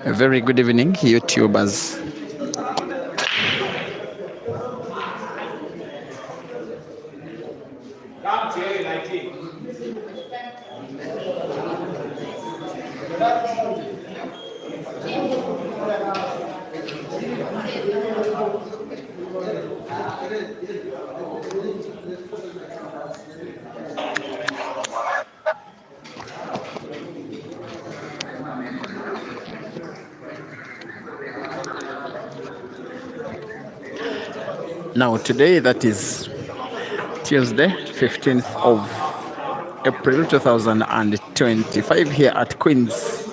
A very good evening, YouTubers. Now today, that is Tuesday, 15th of April 2025, here at Queen's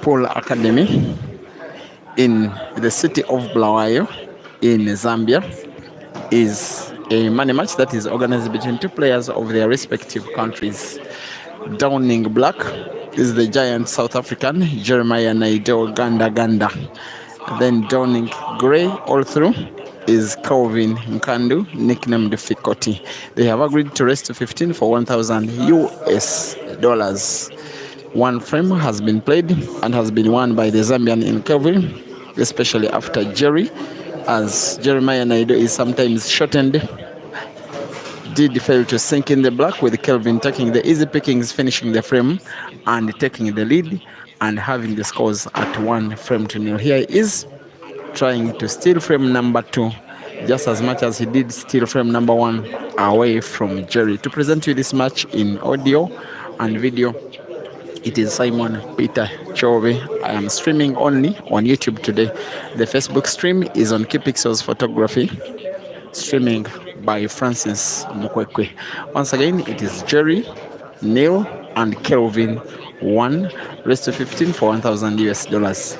Pool Academy in the city of Bulawayo in Zambia, is a money match that is organized between two players of their respective countries. Downing black is the giant South African Jeremiah Naidoo, Ganda Ganda. Then downing grey all through is Kelvin Nkandu, nicknamed Fikoti. They have agreed to raise to 15 for 1,000 US dollars. One frame has been played and has been won by the Zambian in Kelvin, especially after Jerry, as Jeremiah Naidoo is sometimes shortened, did fail to sink in the black, with Kelvin taking the easy pickings, finishing the frame and taking the lead and having the scores at 1-0. Here he is trying to steal frame number 2 just as much as he did steal frame number 1 away from Jerry. To present you this match in audio and video, It is Simon Peter Chove. I am streaming only on YouTube today. The Facebook stream is on Kipixels Photography, streaming by Francis Mukwekwe. Once again, it is Jerry, Neil, and Kelvin. One raised to 15 for 1,000 US dollars.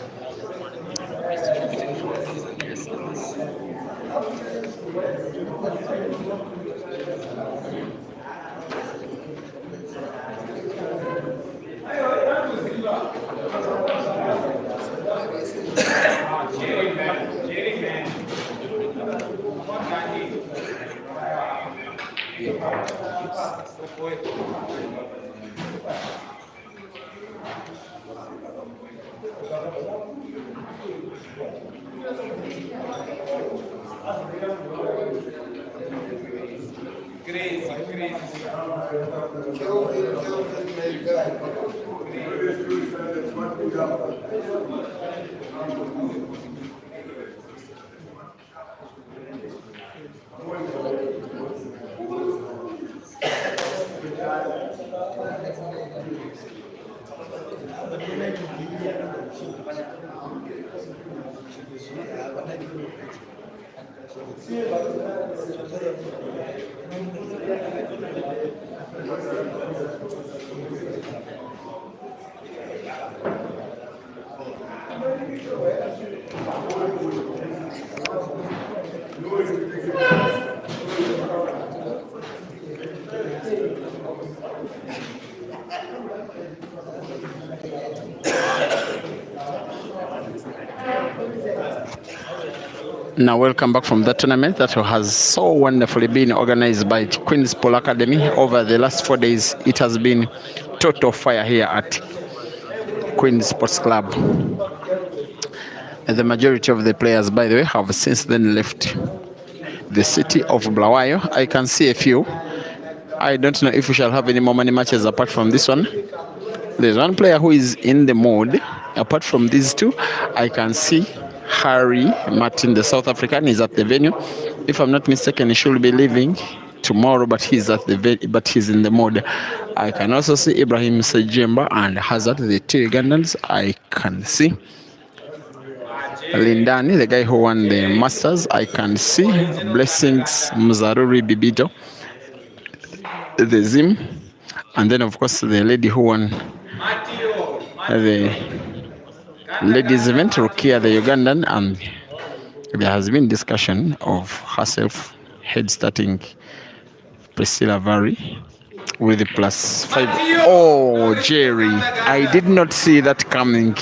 Now, welcome back from the tournament that has so wonderfully been organized by Queen's Polo Academy over the last 4 days. It has been total fire here at Queen's Sports Club. And the majority of the players, by the way, have since then left the city of Bulawayo. I can see a few. I don't know if we shall have any more money matches apart from this one. There's one player who is in the mood. Apart from these two, I can see Harry Martin, the South African, is at the venue. If I'm not mistaken, he should be leaving tomorrow, but he's in the mood. I can also see Ibrahim Sejemba and Hazard, the two Ugandans. I can see Lindani, the guy who won the Masters. I can see Blessings Mzaruri Bibito, the Zim, and then of course the lady who won the ladies event, Rukia, the Ugandan, and there has been discussion of herself head starting Priscilla Vary with the +5. Oh, Jerry, I did not see that coming.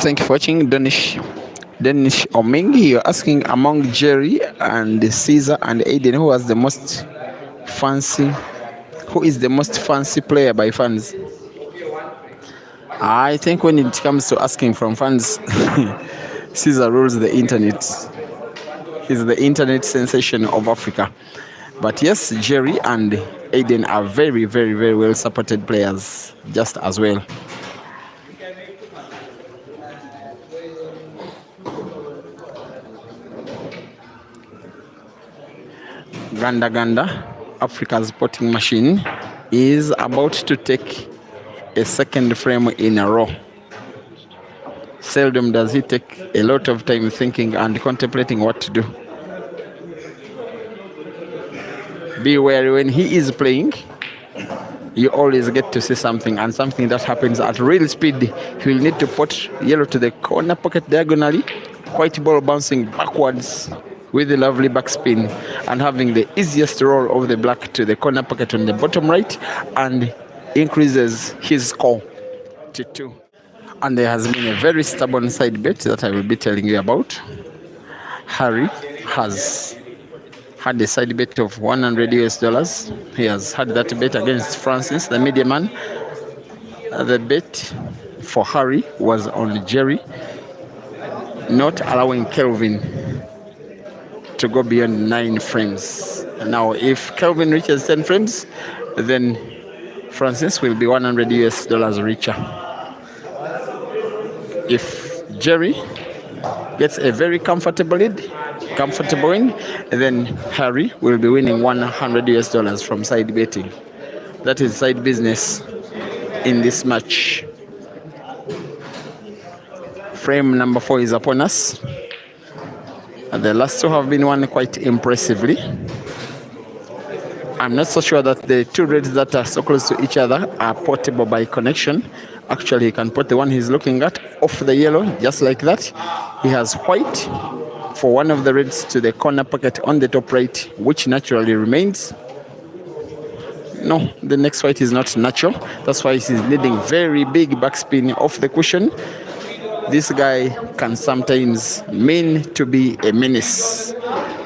Thank you for watching. Danish Omengi, you're asking among Jerry and Caesar and Aiden, who is the most fancy player by fans? I think when it comes to asking from fans, Caesar rules the internet. He's the internet sensation of Africa. But yes, Jerry and Aiden are very, very, very well supported players just as well. Ganda Ganda, Africa's potting machine, is about to take a second frame in a row. Seldom does he take a lot of time thinking and contemplating what to do. Be wary when he is playing. You always get to see something, and something that happens at real speed. He will need to put yellow to the corner pocket diagonally, white ball bouncing backwards with a lovely backspin, and having the easiest roll of the black to the corner pocket on the bottom right, and increases his score to 2. And there has been a very stubborn side bet that I will be telling you about. Harry has had a side bet of 100 US dollars. He has had that bet against Francis, the media man. The bet for Harry was on Jerry not allowing Kelvin to go beyond 9 frames. Now, if Kelvin reaches 10 frames, then Francis will be $100 richer. If Jerry gets a very comfortable win, then Harry will be winning $100 from side betting. That is side business in this match. Frame number 4 is upon us. And the last two have been won quite impressively. I'm not so sure that the two reds that are so close to each other are portable by connection. Actually, he can put the one he's looking at off the yellow, just like that. He has white for one of the reds to the corner pocket on the top right, which naturally remains. No, the next white is not natural. That's why he's needing very big backspin off the cushion. This guy can sometimes mean to be a menace.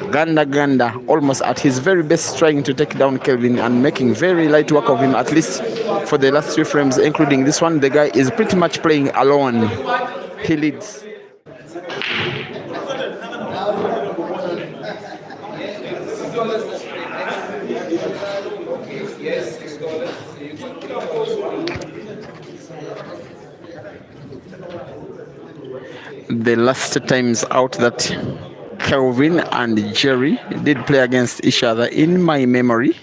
Ganda Ganda, almost at his very best, trying to take down Kelvin and making very light work of him, at least for the last 3 frames, including this one. The guy is pretty much playing alone. He leads. The last times out that Kelvin and Jerry did play against each other, in my memory,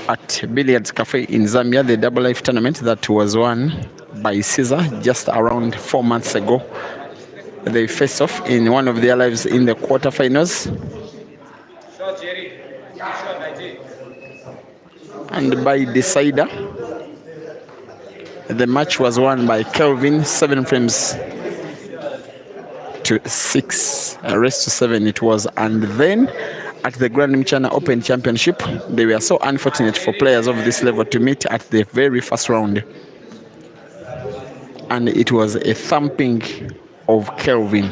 at Billiards Cafe in Zambia, the double life tournament that was won by Caesar just around 4 months ago. They faced off in one of their lives in the quarterfinals. And by decider, the match was won by Kelvin 7 frames to 6, race to 7 it was. And then at the Grand Mchana Open Championship, they were so unfortunate for players of this level to meet at the very first round, and it was a thumping of Kelvin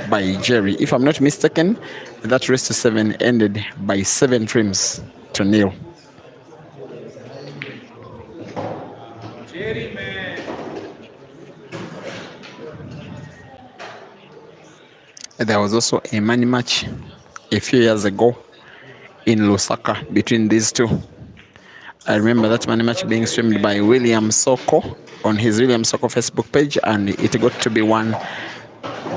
by Jerry. If I'm not mistaken, that race to 7 ended by 7 frames to 0. There was also a money match a few years ago in Lusaka between these two. I remember that money match being streamed by William Soko on his William Soko Facebook page, and it got to be won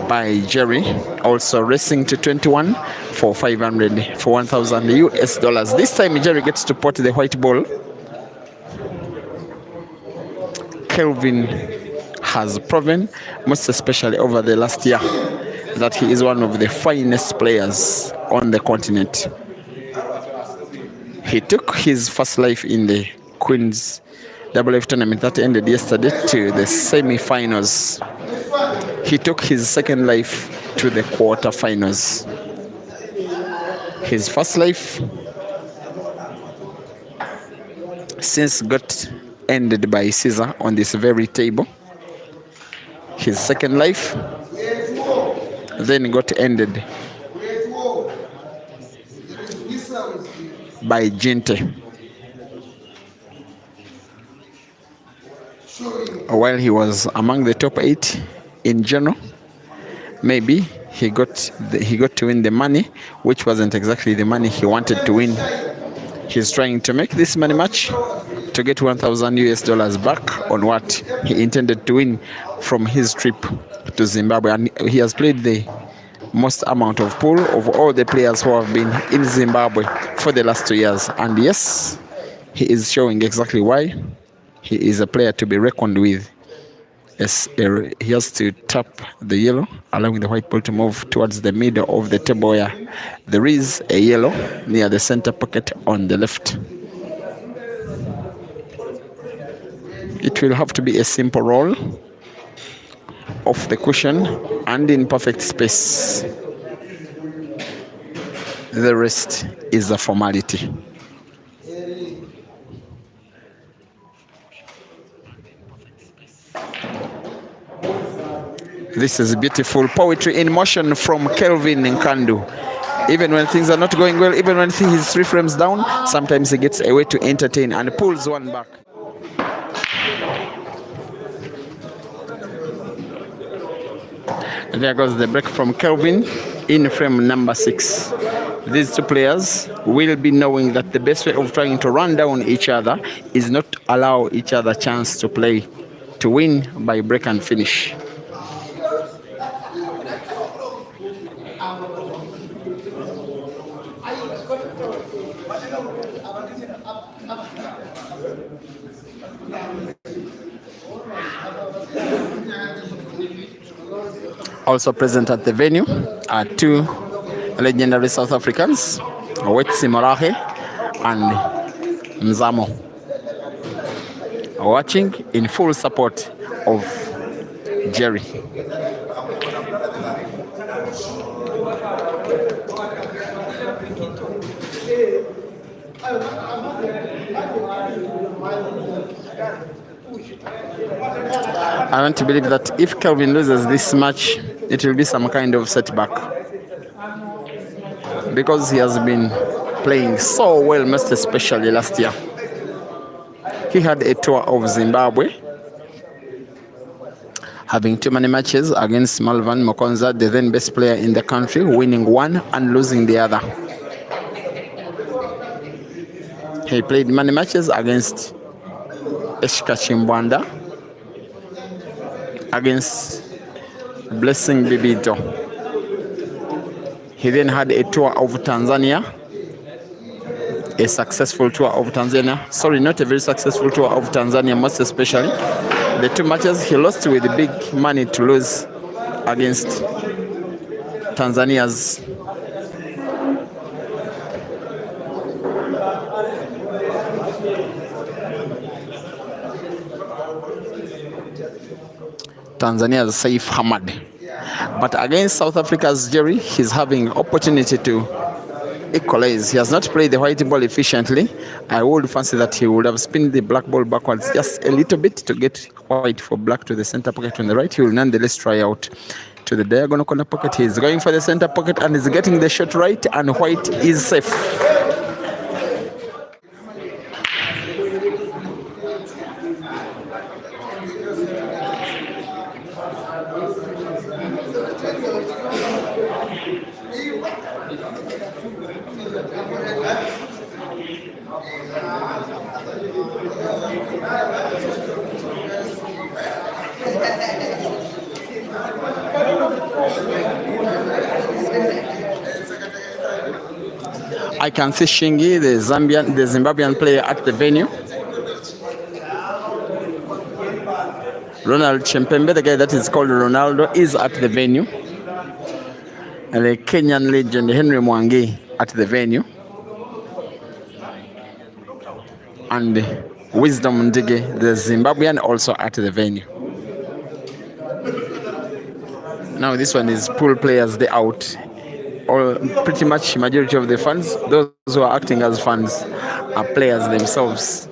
by Jerry, also racing to 21 for 500 for $1,000. This time Jerry gets to pot the white ball. Kelvin has proven, most especially over the last year, that he is one of the finest players on the continent. He took his first life in the Queen's Double Life tournament that ended yesterday to the semi-finals. He took his second life to the quarter-finals. His first life since got ended by Caesar on this very table. His second life then got ended by Gente. While he was among the top 8 in general, maybe he got to win the money, which wasn't exactly the money he wanted to win. He's trying to make this money match to get $1,000 back on what he intended to win from his trip to Zimbabwe. And he has played the most amount of pool of all the players who have been in Zimbabwe for the last 2 years. And yes, he is showing exactly why he is a player to be reckoned with. Yes, he has to tap the yellow, allowing the white ball to move towards the middle of the table where there is a yellow near the center pocket on the left. It will have to be a simple roll off the cushion and in perfect space. The rest is a formality. This is beautiful poetry in motion from Kelvin Nkandu. Even when things are not going well, even when he's 3 frames down, sometimes he gets a way to entertain and pulls one back. And there goes the break from Kelvin in frame number 6. These two players will be knowing that the best way of trying to run down each other is not allow each other chance to play, to win by break and finish. Also present at the venue are two legendary South Africans, Wetsi Morahe and Mzamo, watching in full support of Jerry. I want to believe that if Kelvin loses this match, it will be some kind of setback, because he has been playing so well, most especially last year. He had a tour of Zimbabwe, having too many matches against Malvan Mokonza, the then best player in the country, winning one and losing the other. He played many matches against Eshka Chimbwanda, against Blessing Bibito. He then had a tour of Tanzania, a successful tour of Tanzania. Sorry, not a very successful tour of Tanzania, most especially. The two matches he lost with big money to lose against Tanzania's Saif Hamad. But against South Africa's Jerry, he's having opportunity to equalize. He has not played the white ball efficiently. I would fancy that he would have spinned the black ball backwards just a little bit to get white for black to the center pocket on the right. He will nonetheless try out to the diagonal corner pocket. He's going for the center pocket and is getting the shot right, and white is safe. I can see Shingi, the Zimbabwean player, at the venue. Ronald Chempembe, the guy that is called Ronaldo, is at the venue. And the Kenyan legend Henry Mwangi at the venue. And Wisdom Ndige, the Zimbabwean, also at the venue. Now this one is pool players day out. All pretty much majority of the fans, those who are acting as fans, are players themselves.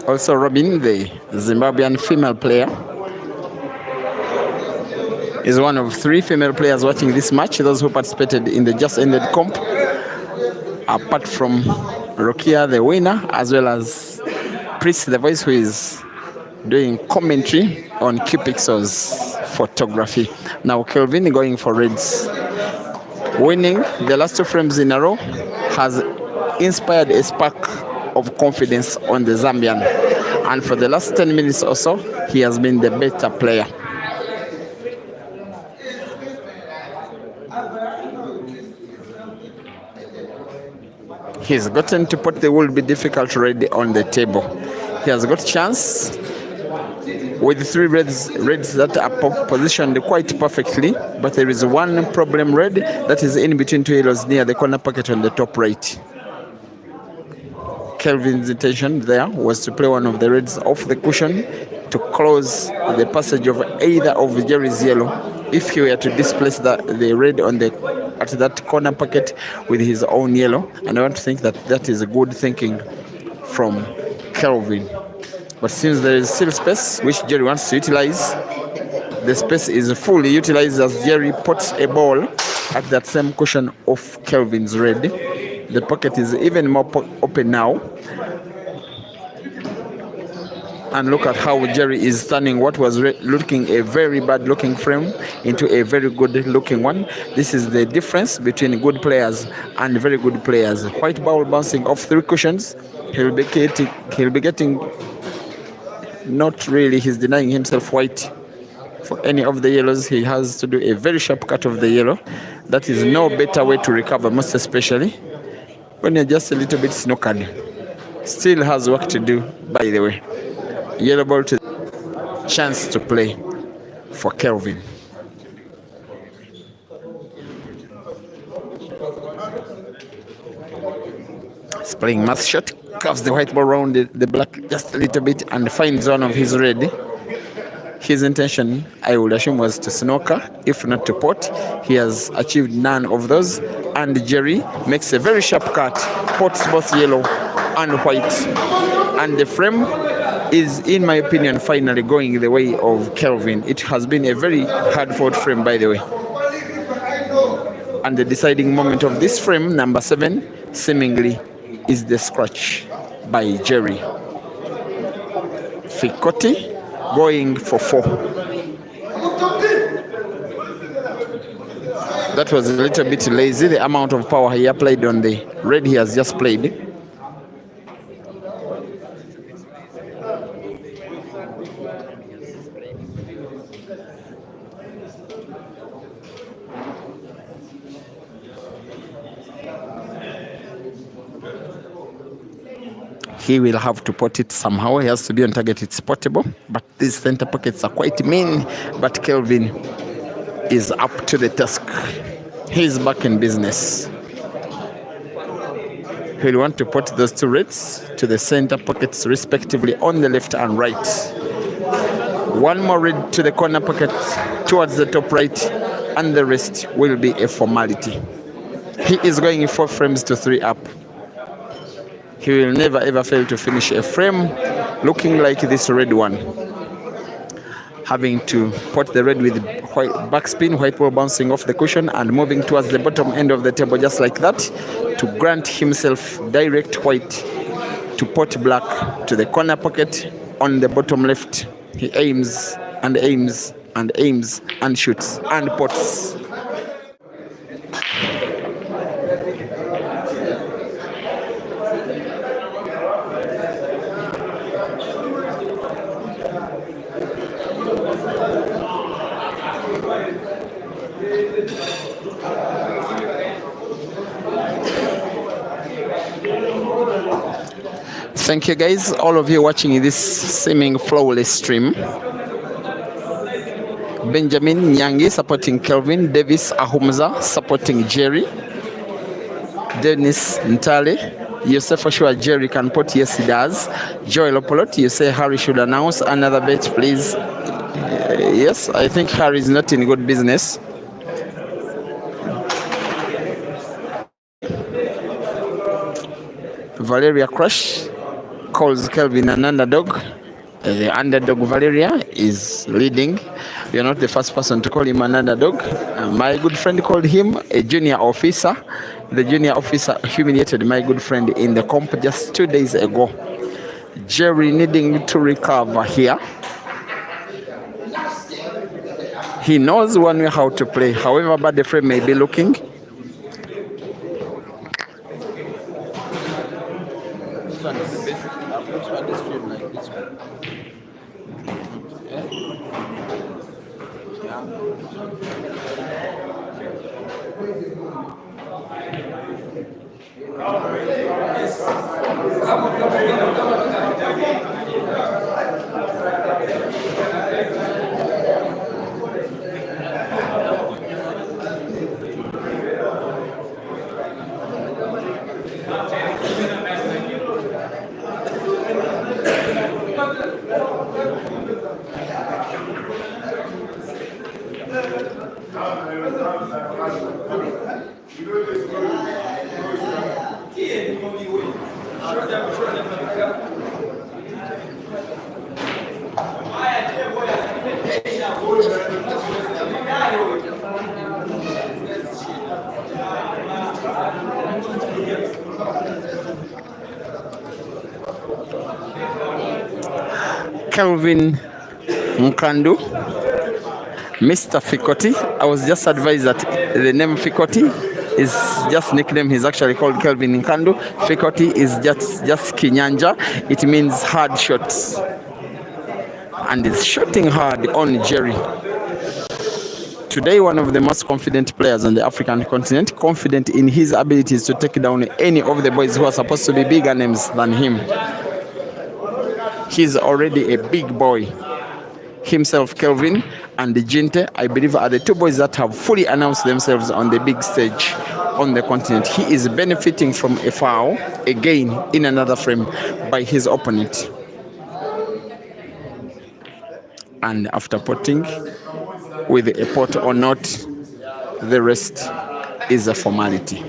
Also Robin, the Zimbabwean female player, is one of 3 female players watching this match, those who participated in the just ended comp, apart from Rokia, the winner, as well as Chris, the voice, who is doing commentary on Q-Pixel's photography. Now Kelvin going for reds. Winning the last 2 frames in a row has inspired a spark of confidence on the Zambian. And for the last 10 minutes or so, he has been the better player. He's gotten to put the will be difficult red on the table. He has got chance with 3 reds that are positioned quite perfectly, but there is one problem red that is in between 2 yellows near the corner pocket on the top right. Kelvin's intention there was to play one of the reds off the cushion to close the passage of either of Jerry's yellow if he were to displace the red on at that corner pocket with his own yellow. And I want to think that is a good thinking from Kelvin. But since there is still space which Jerry wants to utilize, the space is fully utilized as Jerry puts a ball at that same cushion of Kelvin's red. The pocket is even more open now. And look at how Jerry is turning what was looking a very bad looking frame into a very good looking one. This is the difference between good players and very good players. White ball bouncing off 3 cushions. He'll be getting not really, he's denying himself white. For any of the yellows, he has to do a very sharp cut of the yellow. That is no better way to recover, most especially when you're just a little bit snookered. Still has work to do, by the way. Yellow ball to chance to play for Kelvin. He's playing mass shot, curves the white ball around the black just a little bit and finds one of his red. His intention, I would assume, was to snooker, if not to pot. He has achieved none of those, and Jerry makes a very sharp cut, pots both yellow and white, and the frame is, in my opinion, finally going the way of Kelvin. It has been a very hard-fought frame, by the way. And the deciding moment of this frame, number 7, seemingly is the scratch by Jerry. Fikoti going for 4. That was a little bit lazy, the amount of power he applied on the red he has just played. He will have to pot it somehow. He has to be on target. It's potable, but these center pockets are quite mean. But Kelvin is up to the task. He's back in business. He'll want to put those 2 reds to the center pockets respectively on the left and right. 1 more red to the corner pocket towards the top right, and the rest will be a formality. He is going 4 frames to 3 up. He will never ever fail to finish a frame looking like this red one. Having to pot the red with white backspin, white ball bouncing off the cushion and moving towards the bottom end of the table just like that to grant himself direct white to pot black to the corner pocket on the bottom left. He aims and aims and aims and shoots and pots. Thank you guys, all of you watching this seeming flawless stream. Benjamin Nyangi supporting Kelvin, Davis Ahumza supporting Jerry, Dennis Ntale, you say for sure Jerry can put, yes he does. Joel Opolot, you say Harry should announce another bet please. Yes, I think Harry is not in good business. Valeria Crush calls Kelvin an underdog. The underdog Valeria is leading. You're not the first person to call him an underdog. My good friend called him a junior officer. The junior officer humiliated my good friend in the comp just 2 days ago. Jerry needing to recover here. He knows one way how to play, however bad the frame may be looking. Kelvin Nkandu, Mr. Fikoti. I was just advised that the name Fikoti is just nickname. He's actually called Kelvin Nkandu. Fikoti is just Kinyanja. It means hard shots. And is shooting hard on Jerry. Today, one of the most confident players on the African continent, confident in his abilities to take down any of the boys who are supposed to be bigger names than him. He's already a big boy. Himself, Kelvin, and Jinte, I believe, are the two boys that have fully announced themselves on the big stage on the continent. He is benefiting from a foul, again, in another frame, by his opponent. And after potting, with a pot or not, the rest is a formality.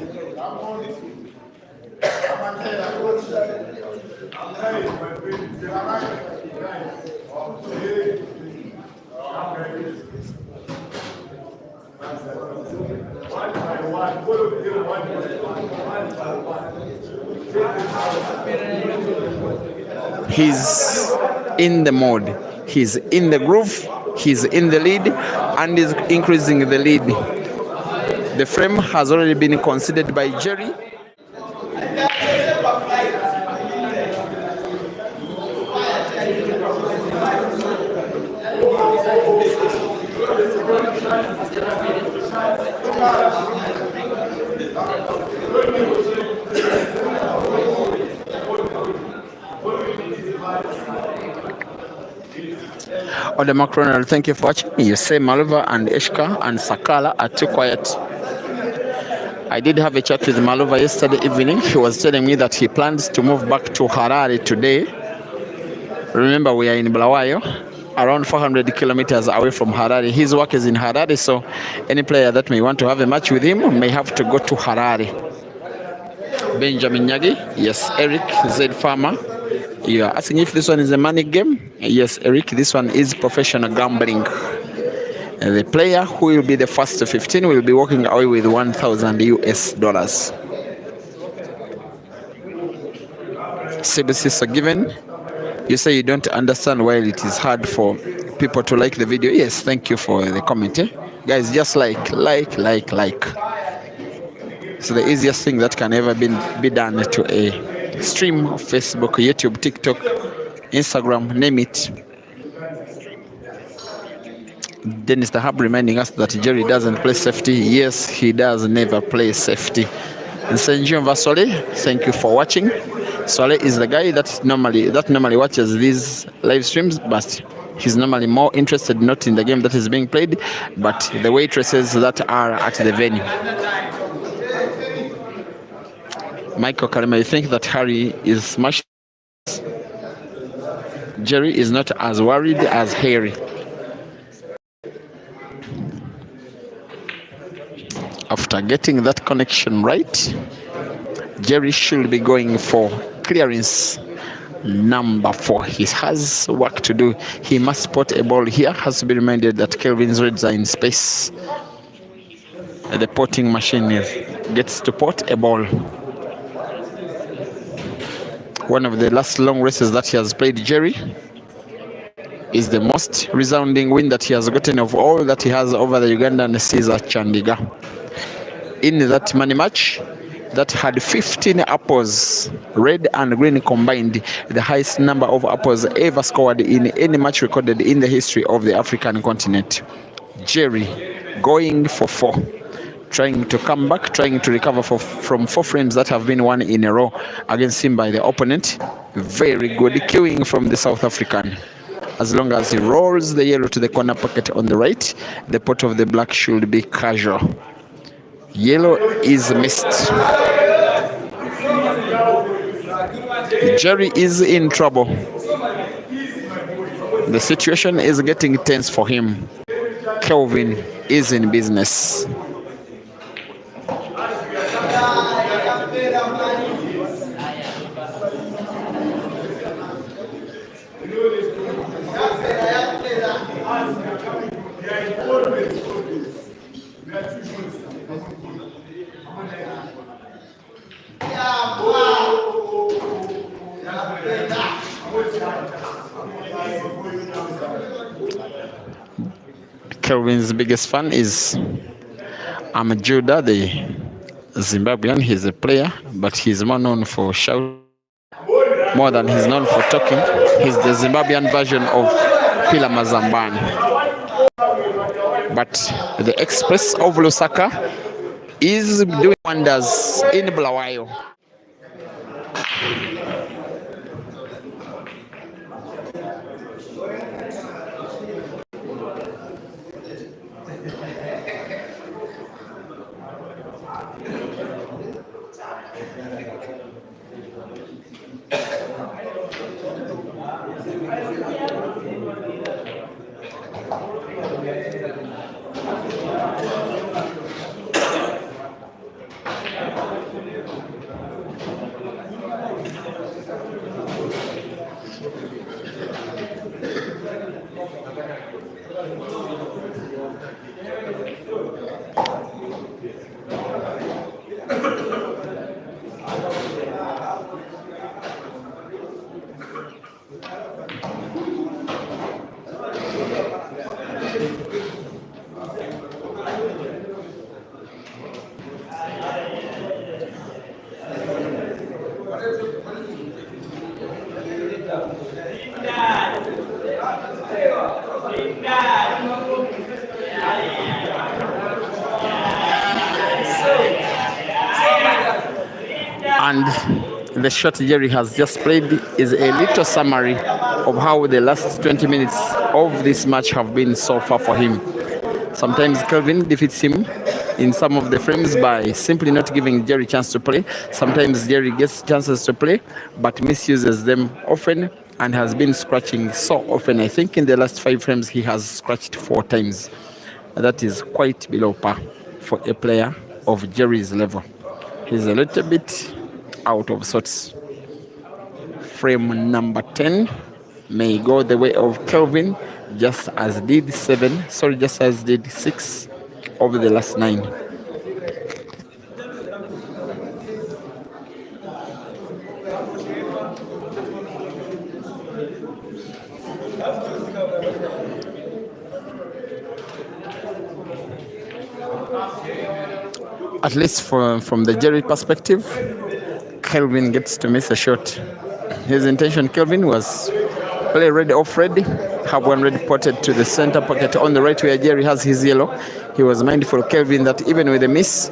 He's in the mode, he's in the groove, he's in the lead, and is increasing the lead. The frame has already been considered by Jerry. Ode Macronal, thank you for watching. You say Maluva and Eshka and Sakala are too quiet. I did have a chat with Maluva yesterday evening. He was telling me that he plans to move back to Harare today. Remember, we are in Bulawayo, around 400 kilometers away from Harare. His work is in Harare, so any player that may want to have a match with him may have to go to Harare. Benjamin Nyagi, yes. Eric Z Farmer, you are asking if this one is a money game? Yes, Eric, this one is professional gambling. The player who will be the first to 15 will be walking away with 1,000 US dollars. CBC so given. You say you don't understand why it is hard for people to like the video. Yes, thank you for the comment. Guys, just like. So the easiest thing that can ever be done to a stream of Facebook, YouTube, TikTok, Instagram, name it. Dennis the Hub reminding us that Jerry doesn't play safety. Yes, he does never play safety. And Senjun Vasole, thank you for watching. Swale is the guy that normally watches these live streams, but he's normally more interested not in the game that is being played, but the waitresses that are at the venue. Michael Karima, you think that Harry is smashed? Jerry is not as worried as Harry. After getting that connection right, Jerry should be going for clearance number 4. He has work to do. He must spot a ball here. Has to be reminded that Kelvin's reds are in space. The potting machine gets to pot a ball. One of the last long races that he has played, Jerry, is the most resounding win that he has gotten of all that he has over the Ugandan Caesar Chandiga. In that money match that had 15 apples, red and green combined, the highest number of apples ever scored in any match recorded in the history of the African continent. Jerry going for 4, trying to come back, trying to recover from 4 frames that have been won in a row against him by the opponent. Very good queuing from the South African. As long as he rolls the yellow to the corner pocket on the right, the pot of the black should be casual. Yellow is missed. Jerry is in trouble. The situation is getting tense for him. Kelvin is in business. Kelvin's biggest fan is Amajuda, the Zimbabwean. He's a player, but he's more known for shouting more than he's known for talking. He's the Zimbabwean version of Pila Mazamban. But the Express of Lusaka is doing wonders in Bulawayo. And the shot Jerry has just played is a little summary of how the last 20 minutes of this match have been so far for him. Sometimes Kelvin defeats him in some of the frames by simply not giving Jerry a chance to play. Sometimes Jerry gets chances to play but misuses them often and has been scratching so often. I think in the last 5 frames he has scratched 4 times. That is quite below par for a player of Jerry's level. He's a little bit out of sorts. Frame number 10 may go the way of Kelvin, just as did 6 over the last 9. At least from the Jerry perspective, Kelvin gets to miss a shot. His intention, Kelvin, was play red off red, have one red potted to the center pocket on the right where Jerry has his yellow. He was mindful, Kelvin, that even with a miss,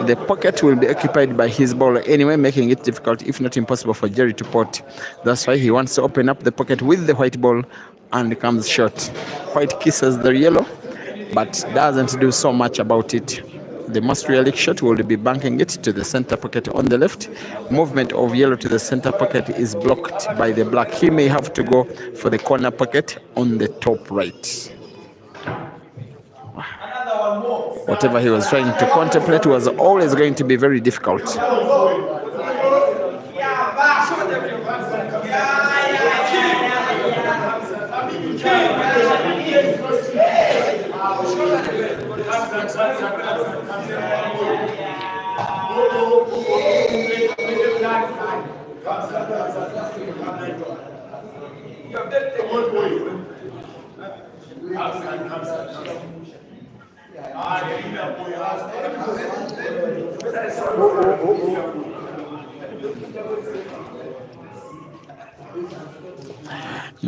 the pocket will be occupied by his ball anyway, making it difficult, if not impossible, for Jerry to pot. That's why he wants to open up the pocket with the white ball and comes short. White kisses the yellow, but doesn't do so much about it. The most realistic shot will be banking it to the center pocket on the left. Movement of yellow to the center pocket is blocked by the black. He may have to go for the corner pocket on the top right. Whatever he was trying to contemplate was always going to be very difficult.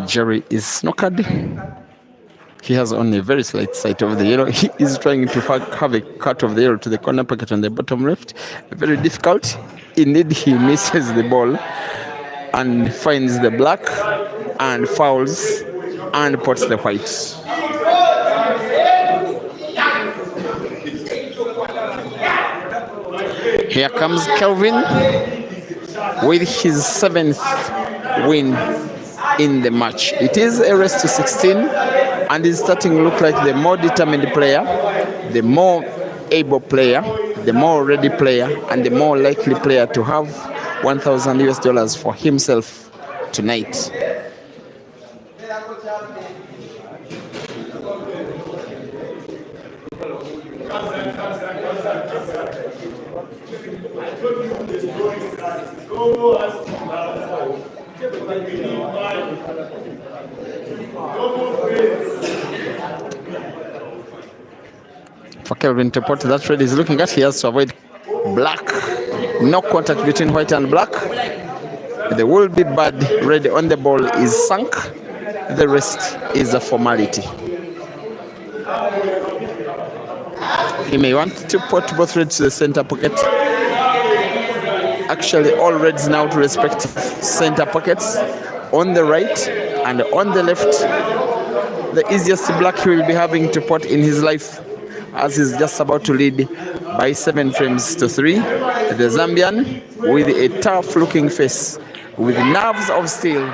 Jerry is snookered. He has only a very slight sight of the yellow. He is trying to have a cut of the yellow to the corner pocket on the bottom left. Very difficult. Indeed, he misses the ball and finds the black and fouls and puts the white. Here comes Kelvin with his 7th win in the match. It is a race to 16 and is starting to look like the more determined player, the more able player, the more ready player, and the more likely player to have $1,000 for himself tonight. for Kelvin to put that red is looking at. He has to avoid black. No contact between white and black. There will be bad. Red on the ball is sunk. The rest is a formality. He may want to put both reds to the center pocket. Actually, all reds now to respective center pockets on the right and on the left. The easiest black he will be having to put in his life, as he's just about to lead by 7 frames to 3. The Zambian with a tough looking face, with nerves of steel.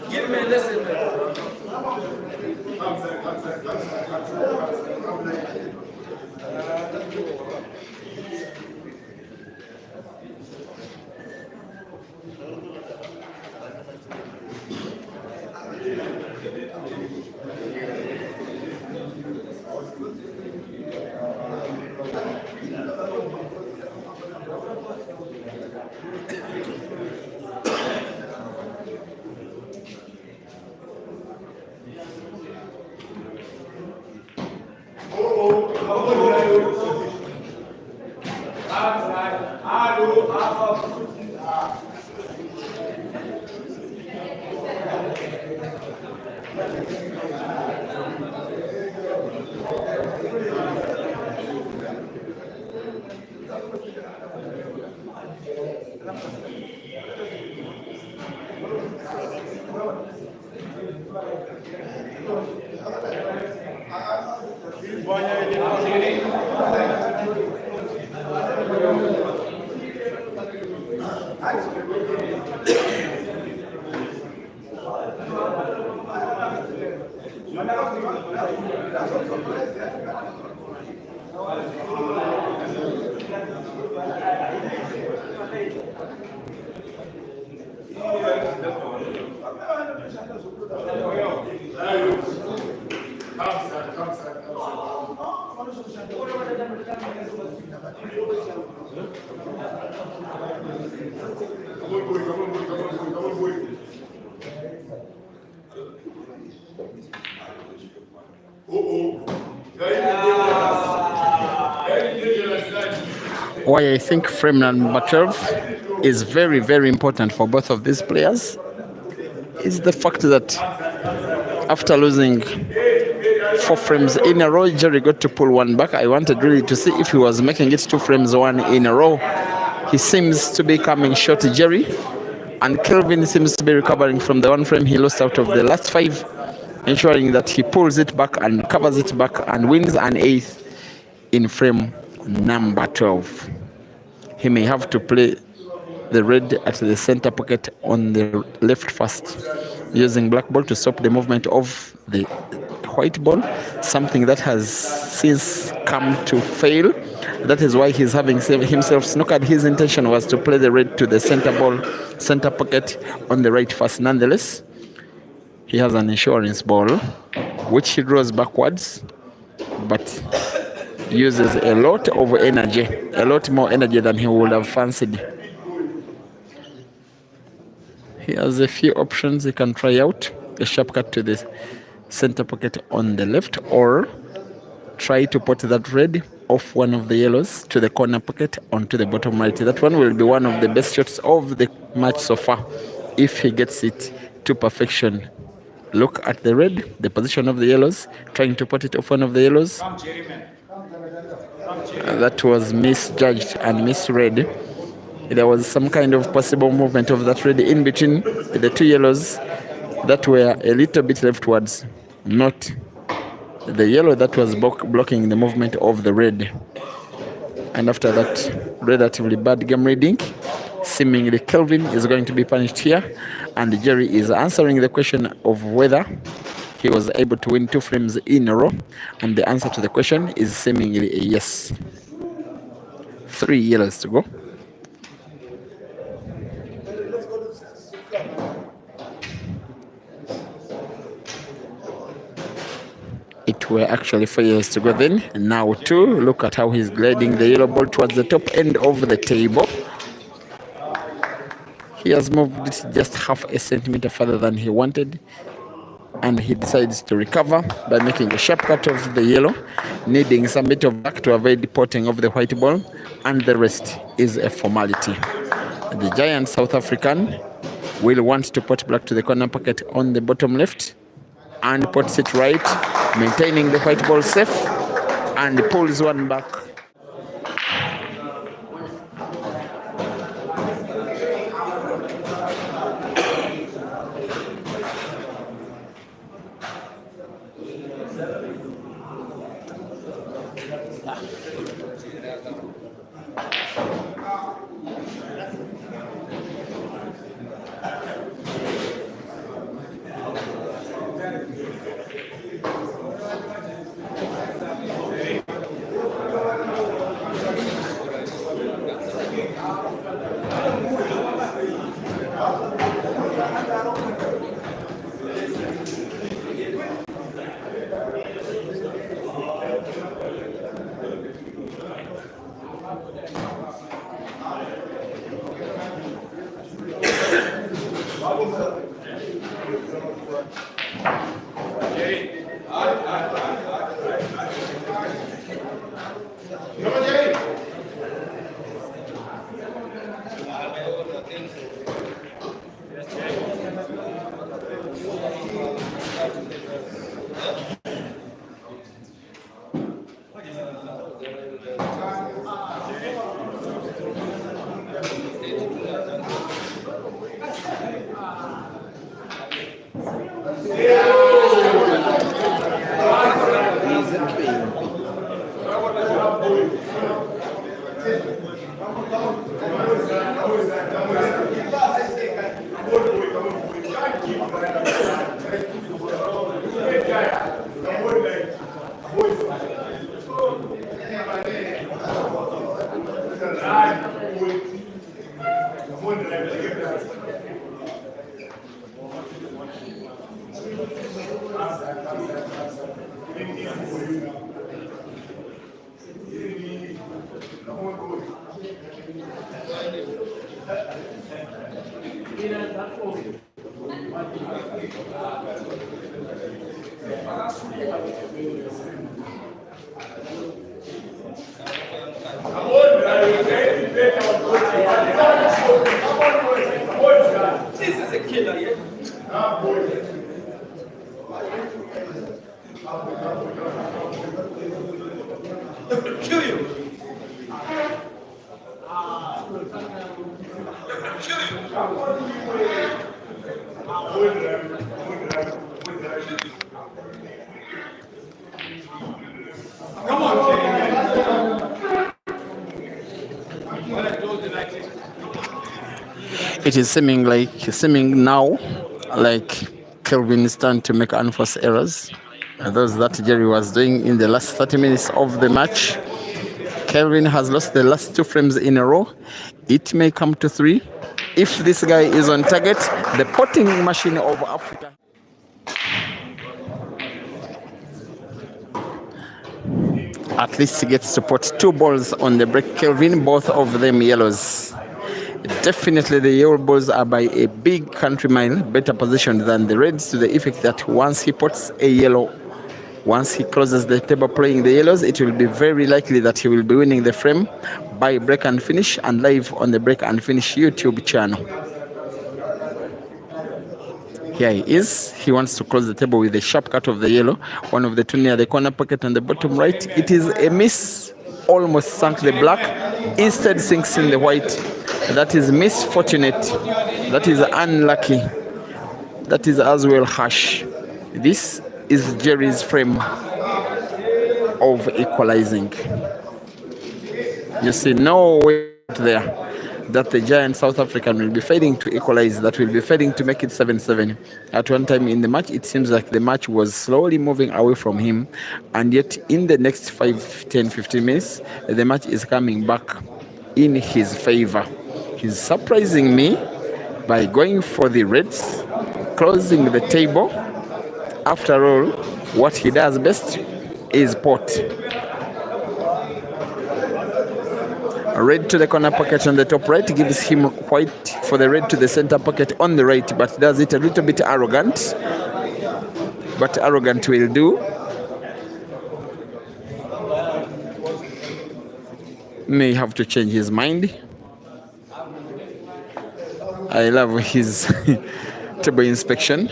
Give me a lesson. Why I think frame number 12 is very, very important for both of these players is the fact that after losing 4 frames in a row, Jerry got to pull one back. I wanted really to see if he was making it 2 frames, 1 in a row. He seems to be coming short, Jerry, and Kelvin seems to be recovering from the 1 frame he lost out of the last 5, ensuring that he pulls it back and covers it back and wins an 8th in frame number 12. He may have to play the red at the center pocket on the left first, using black ball to stop the movement of the white ball, something that has since come to fail. That is why he's having himself snookered. His intention was to play the red to the center pocket on the right first. Nonetheless, he has an insurance ball, which he draws backwards, but uses a lot of energy, a lot more energy than he would have fancied. He has a few options. He can try out a sharp cut to the center pocket on the left, or try to put that red off one of the yellows to the corner pocket onto the bottom right. That one will be one of the best shots of the match so far if he gets it to perfection. Look at the red, the position of the yellows, trying to put it off one of the yellows. That was misjudged and misread. There was some kind of possible movement of that red in between the two yellows that were a little bit leftwards, not the yellow that was blocking the movement of the red. And after that relatively bad game reading, seemingly Kelvin is going to be punished here, and Jerry is answering the question of whether he was able to win 2 frames in a row, and the answer to the question is seemingly a yes. 3 yellows to go. It were actually 4 yellows to go then. And now 2. Look at how he's gliding the yellow ball towards the top end of the table. He has moved it just half a centimeter further than he wanted, and he decides to recover by making a sharp cut of the yellow, needing some bit of black to avoid the potting of the white ball, and the rest is a formality. The giant South African will want to pot black to the corner pocket on the bottom left, and puts it right, maintaining the white ball safe, and pulls one back. This is a killer, yeah? Kill you. Come on, It is seeming now like Kelvin is starting to make unforced errors. Those that Jerry was doing in the last 30 minutes of the match. Kelvin has lost the last 2 frames in a row. It may come to 3 if this guy is on target. The potting machine of Africa. At least he gets to put 2 balls on the break, Kelvin, both of them yellows. Definitely the yellow balls are by a big country mile better positioned than the reds, to the effect that once he puts a yellow, once he closes the table playing the yellows, it will be very likely that he will be winning the frame by break and finish, and live on the break and finish YouTube channel. Here he is. He wants to close the table with a sharp cut of the yellow. One of the two near the corner pocket on the bottom right. It is a miss. Almost sunk the black. Instead sinks in the white. That is misfortunate. That is unlucky. That is as well harsh. This is Jerry's frame of equalizing. You see no way there that the giant South African will be failing to equalize, that will be failing to make it 7-7. At one time in the match, it seems like the match was slowly moving away from him, and yet in the next 5, 10, 15 minutes, the match is coming back in his favor. He's surprising me by going for the reds, closing the table. After all, what he does best is pot. Red to the corner pocket on the top right gives him white for the red to the center pocket on the right, but does it a little bit arrogant. But arrogant will do. May have to change his mind. I love his table inspection,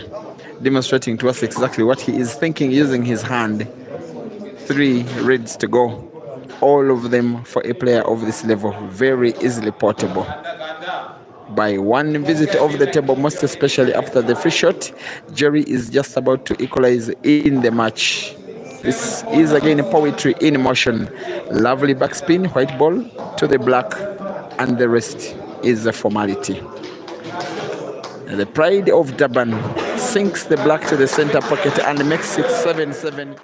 demonstrating to us exactly what he is thinking using his hand. 3 reds to go. All of them for a player of this level, very easily portable. By one visit of the table, most especially after the free shot, Jerry is just about to equalize in the match. This is again poetry in motion. Lovely backspin, white ball to the black, and the rest is a formality. The pride of Durban sinks the black to the center pocket and makes it 7-7.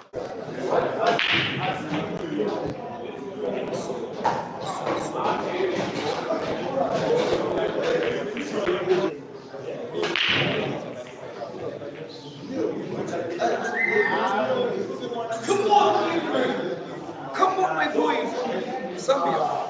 Come on, my boy from Zambia.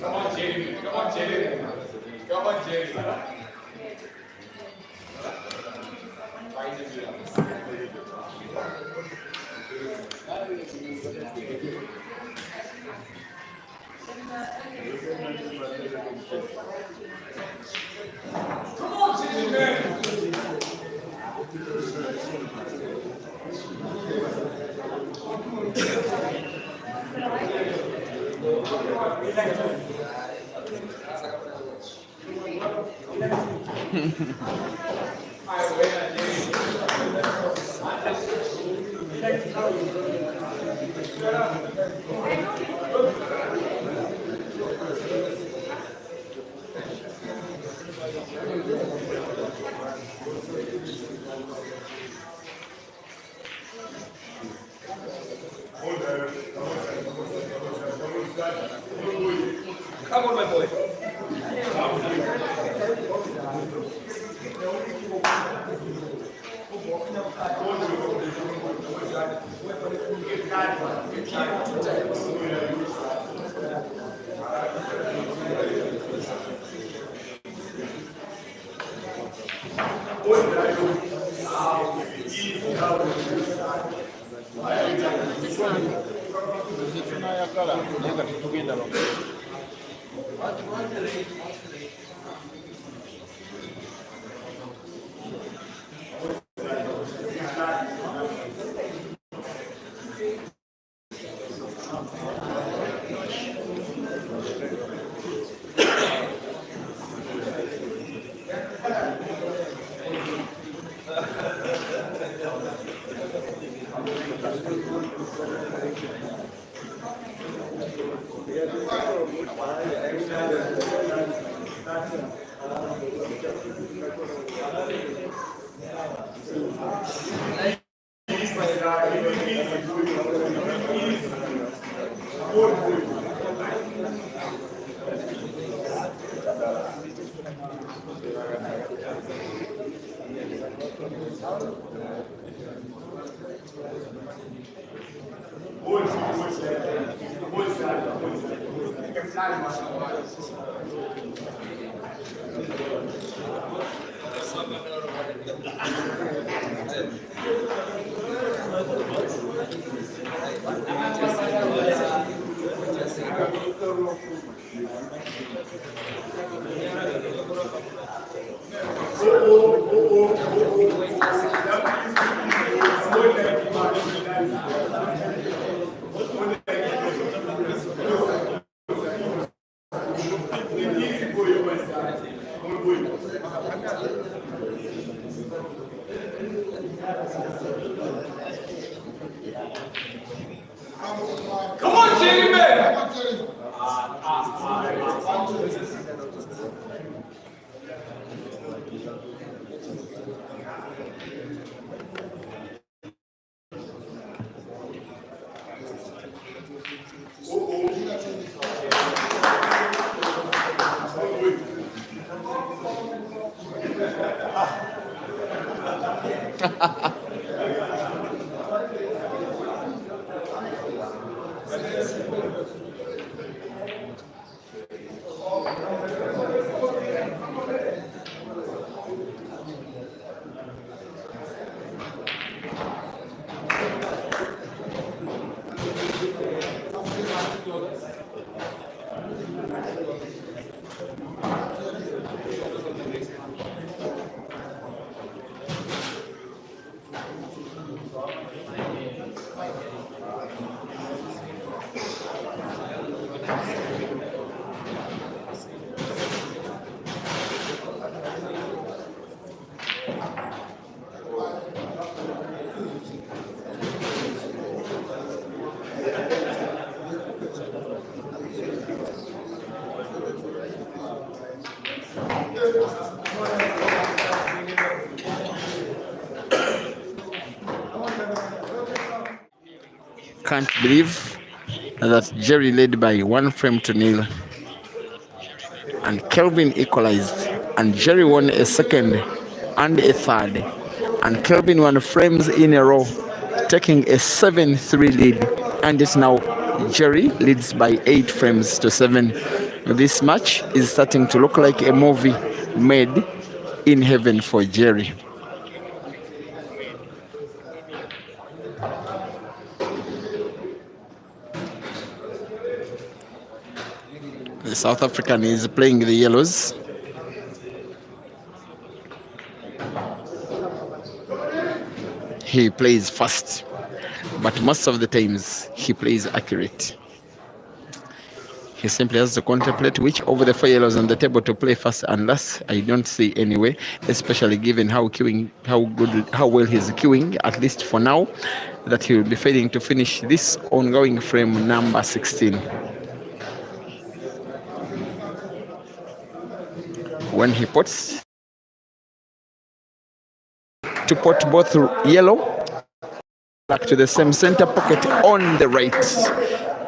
Come on, Jerry. Come on, Jerry. Come on, Jerry. Come on, Jerry, man. Come on, my boy. Come on, Jeremy! Can't believe that Jerry led by 1 frame to 0, and Kelvin equalized, and Jerry won a second and a third, and Kelvin won frames in a row, taking a 7-3 lead, and it's now Jerry leads by 8 frames to 7. This match is starting to look like a movie made in heaven for Jerry. The South African is playing the yellows. He plays fast, but most of the times he plays accurate. He simply has to contemplate which of the 4 yellows on the table to play first and last. I don't see any way, especially given how well he's queuing, at least for now, that he will be failing to finish this ongoing frame number 16. When he puts to put both yellow back to the same center pocket on the right.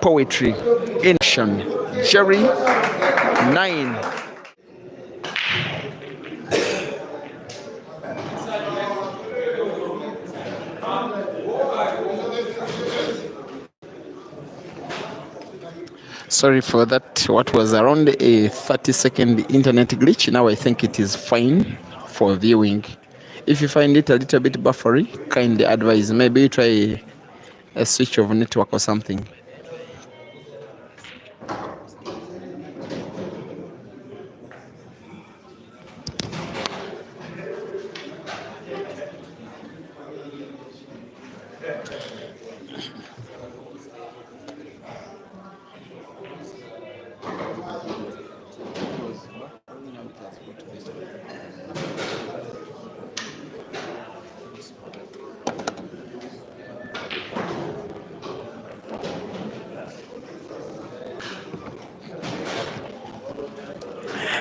Poetry in action. Jerry 9. Sorry for that. What was around a 30-second internet glitch. Now I think it is fine for viewing. If you find it a little bit buffery, kindly advise. Maybe you try a switch of network or something.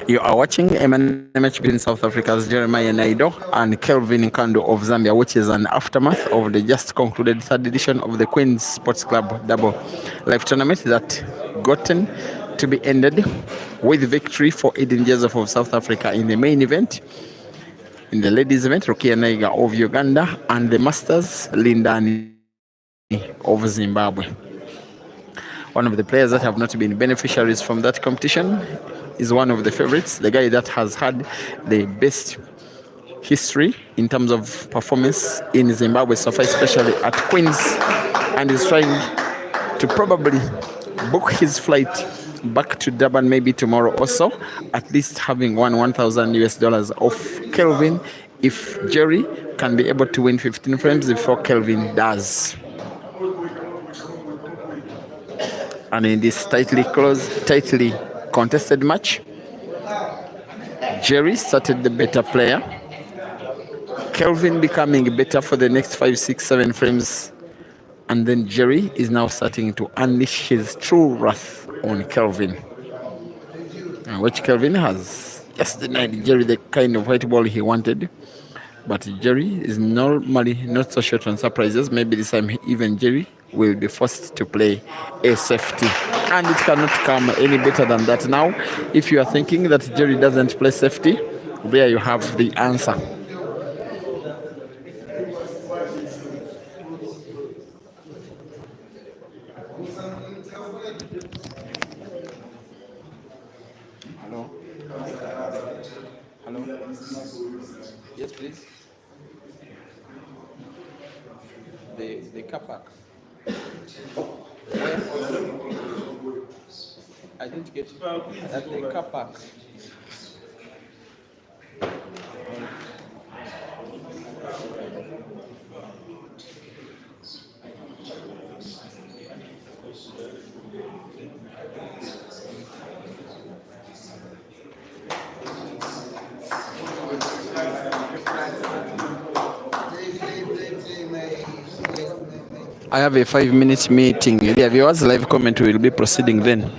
You are watching a match between South Africa's Jeremiah Naidoo and Kelvin Nkandu of Zambia, which is an aftermath of the just concluded third edition of the Queen's Sports Club Double Live tournament that gotten to be ended with victory for Eden Joseph of South Africa in the main event. In the ladies' event, Rukia Naiga of Uganda, and the Masters, Lindani of Zimbabwe. One of the players that have not been beneficiaries from that competition is one of the favorites, the guy that has had the best history in terms of performance in Zimbabwe so far, especially at Queens, and is trying to probably book his flight back to Durban maybe tomorrow also, at least having won $1,000 off Kelvin if Jerry can be able to win 15 frames before Kelvin does. And in this tightly contested match, Jerry started the better player. Kelvin becoming better for the next 5, 6, 7 frames. And then Jerry is now starting to unleash his true wrath on Kelvin. Which Kelvin has just denied Jerry the kind of white ball he wanted. But Jerry is normally not so short on surprises. Maybe this time even Jerry will be forced to play a safety. And it cannot come any better than that now. If you are thinking that Jerry doesn't play safety, there you have the answer. Hello? Hello? Yes, please. The car park. Where? I didn't get it. At the car park. I have a 5-minute meeting. The viewers live comment will be proceeding then.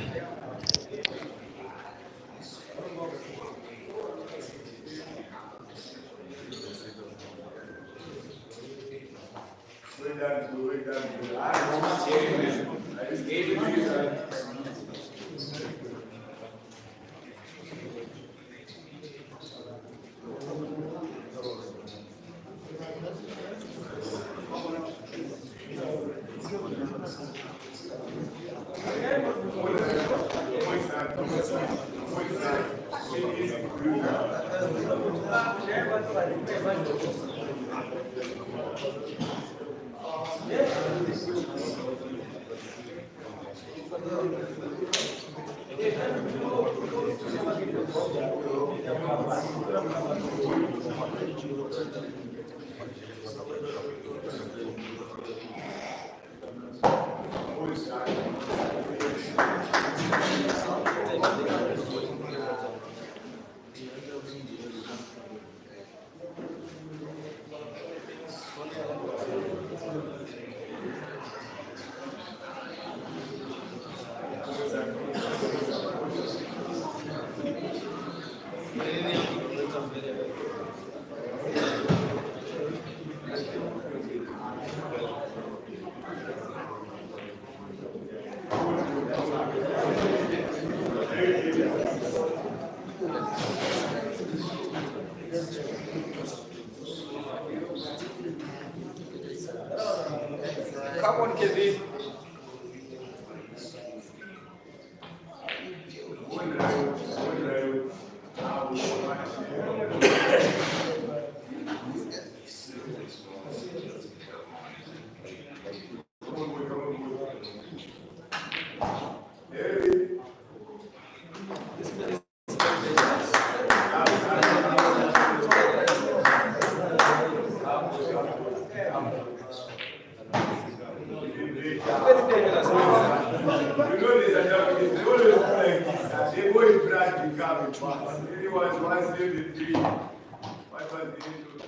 Come on, Kelvin. very dangerous. You know this and that, they always do like this. They go in front, they come in fast. Anyone wants them in three. What was the issue?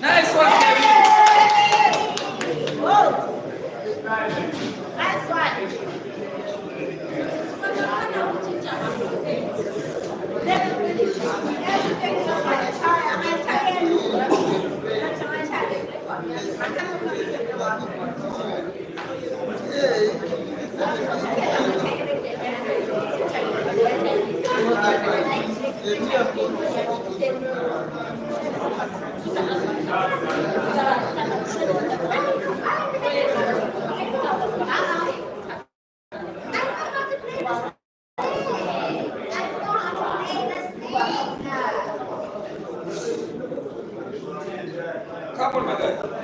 Nice one, Kevin. Nice one. Come on, my guy.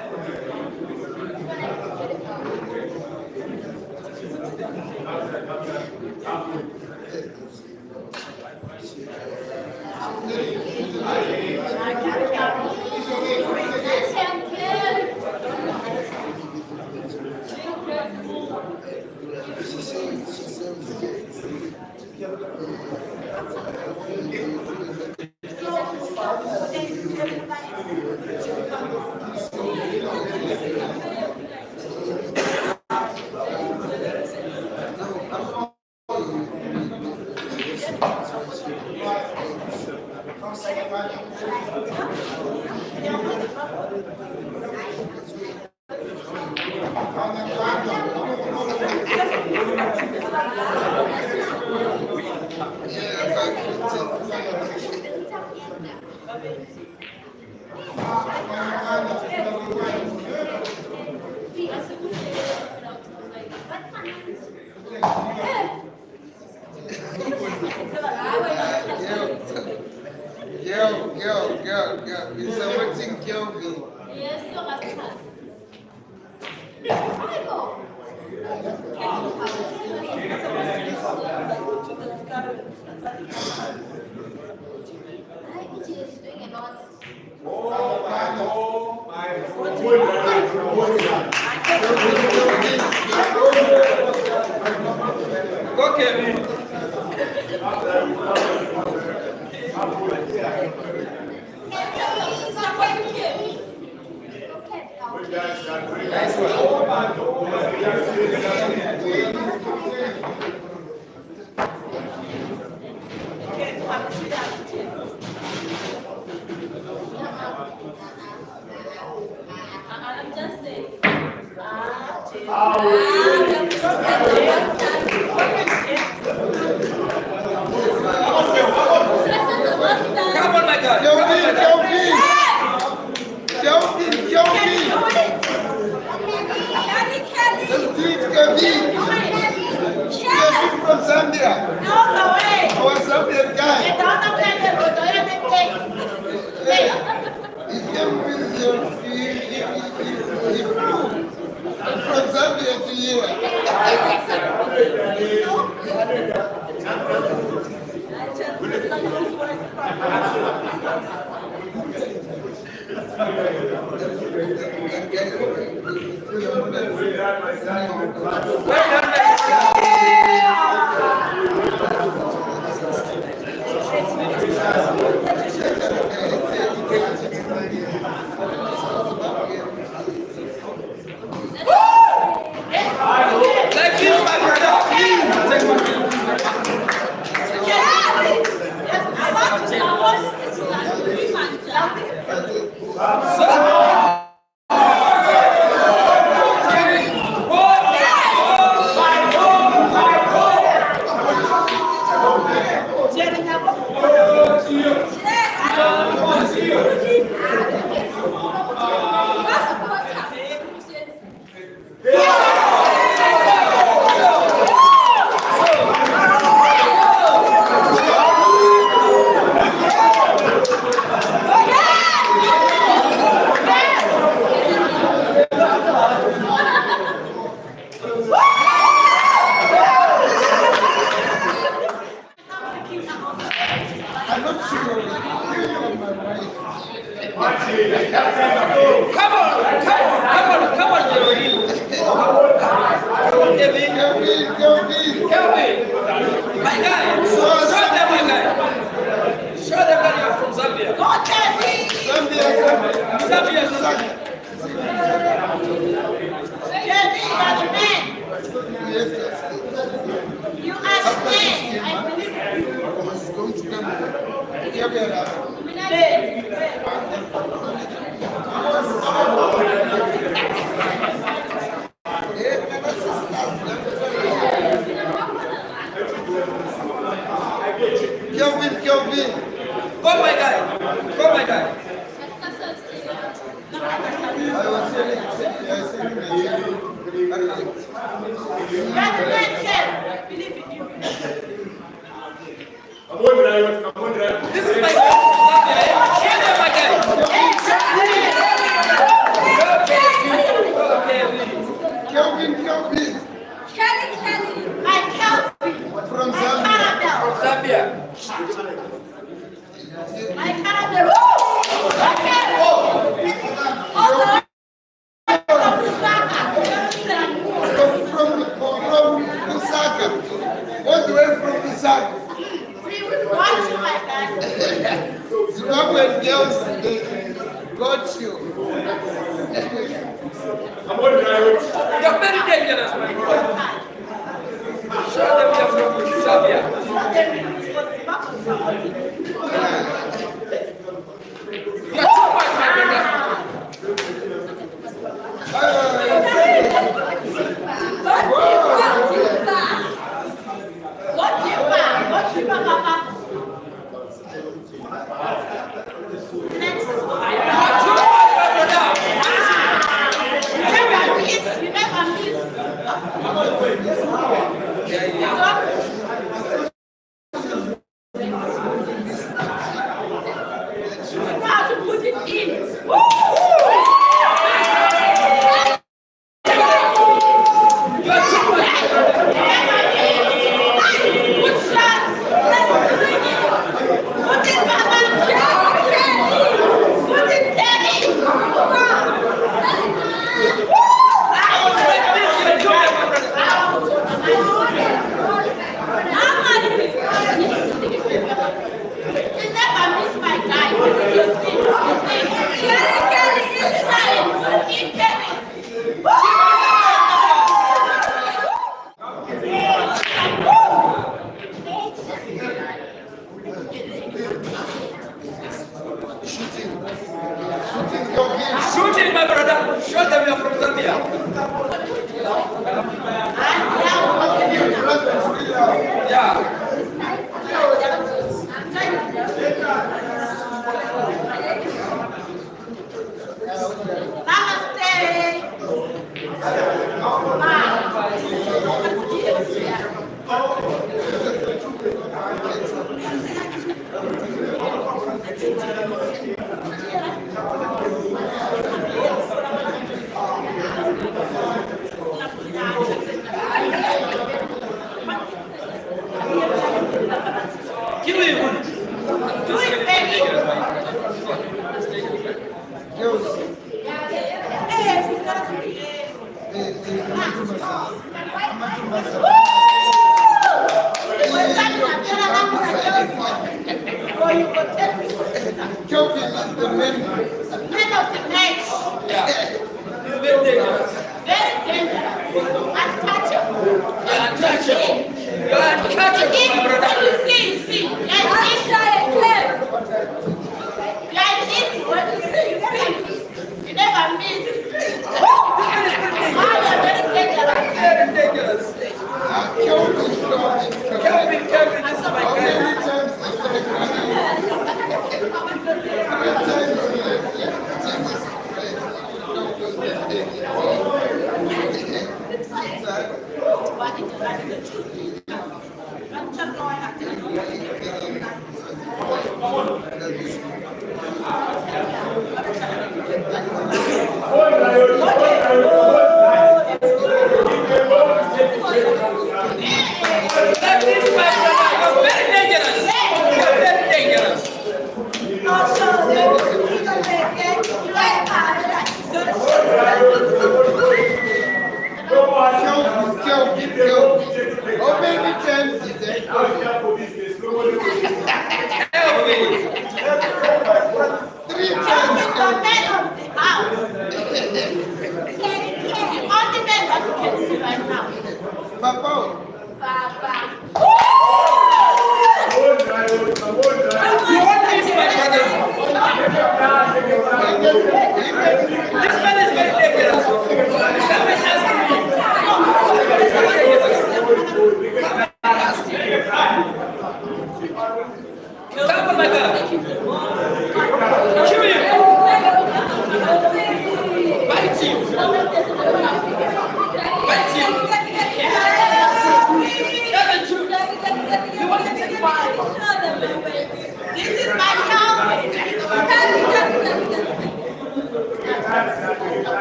It's a watching Kelvin. From Zambia. Our Zambian guy. He came with he flew from Zambia to here. Kelvin. Come my guy. I was saying. This is my guy. Kelvin. From Zambia. All the way from Lusaka. We will got you, my God. Zimbabwean girls, they got you. You're very dangerous, my brother. Show them you're from Zambia. You're too much, my brother. Shooting, my brother. Show them you're from Zambia. Yeah. Kelvin is the man of the match. Yeah. Very dangerous. Very dangerous. Untouchable. You're untouchable. You're untouchable, my brother. You see. You never miss. Very dangerous. Kelvin, this is my how guy. many times is That is my brother. You're very dangerous. You're very dangerous. Kelvin. How many times is it? Three times. Papa. You want this, my brother? This man is very dangerous. Come and ask me. Come on, my God. Kill him. Bite him. Bite him. You want to take mine? This is my Calvin.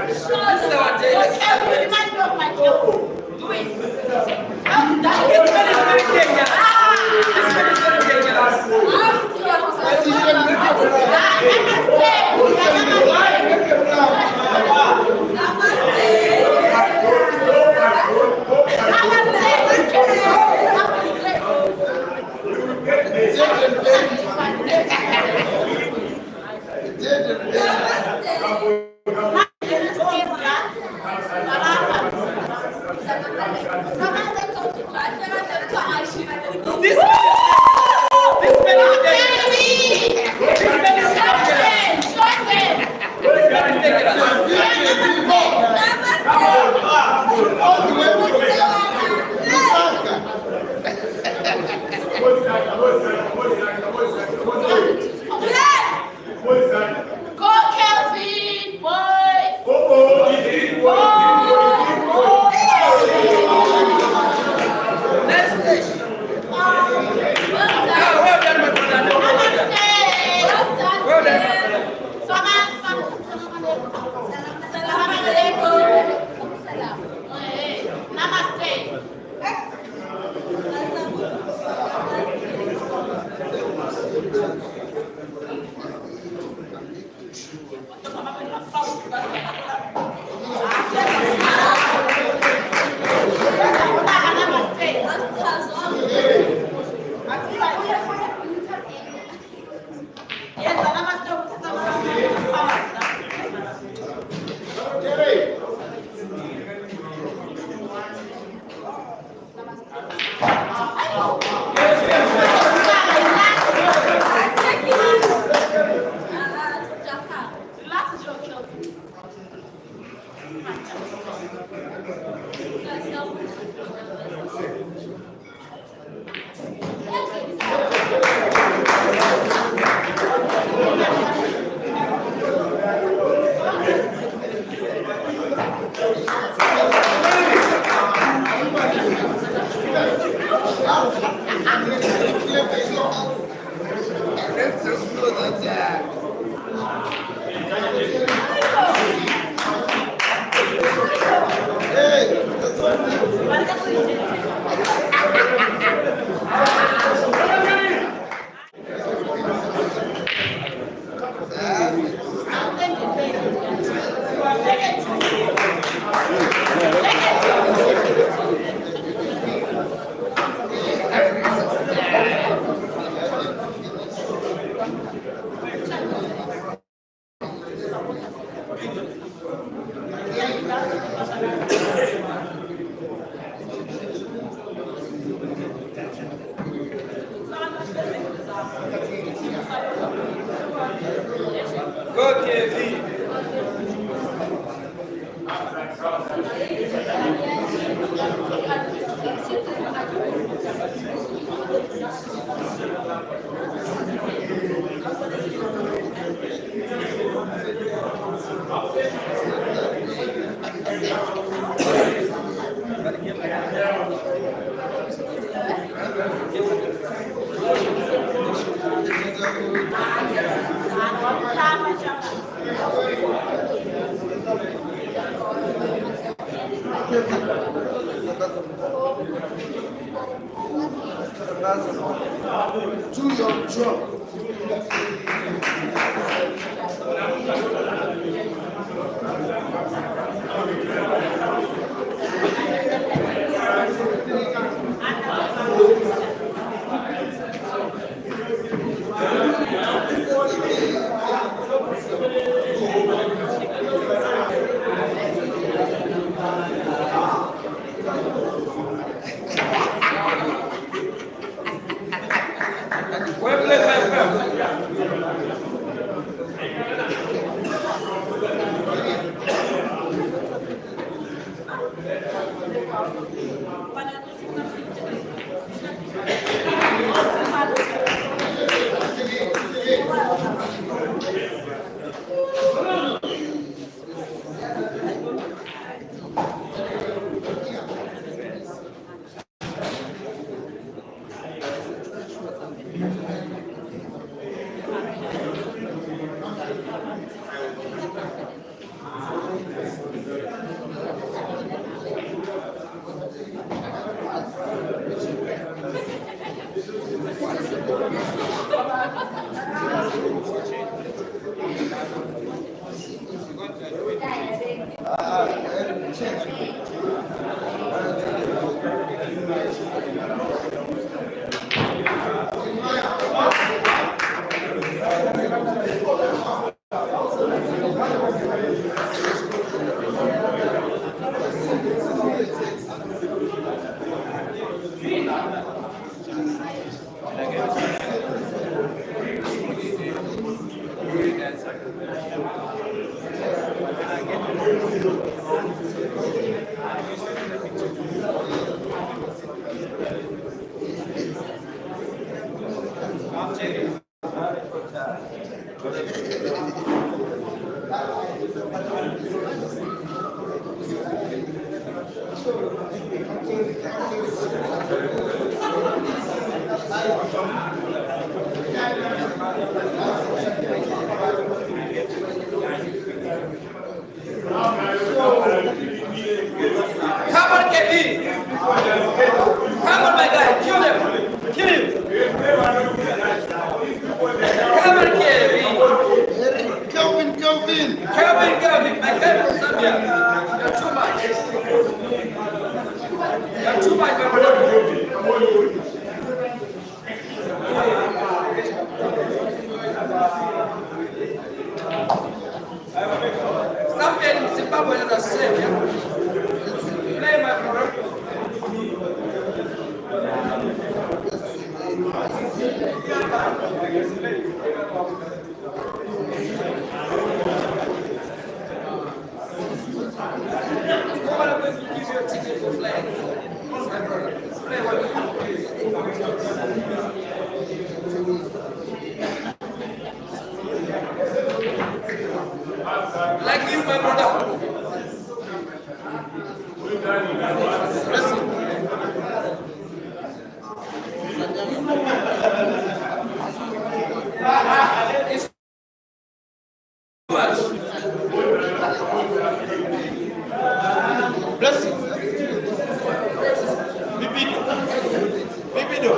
This is our dangerous. Calvin, remind me of my Calvin. Do it. This man is very dangerous. This man is very dangerous. This man is dangerous. This man is dangerous. This man is Go, Kelvin, boy. Next station. Well done, my brother. Well done, my brother. Namaste. Go, KV. To your drum. Well played, my friend. Come on, Kelvin. Come on, my guy. Kill them. Kill him. Come on, Kelvin. Kelvin. My guy from Zambia. You're too much. You're too much, my brother. Zambia and Zimbabwe are the same. Yeah? Play, my brother. What I'm going to give you a ticket for flying. My brother. Play what like this, my brother. Listen. It's too much. Blessing. Bibido.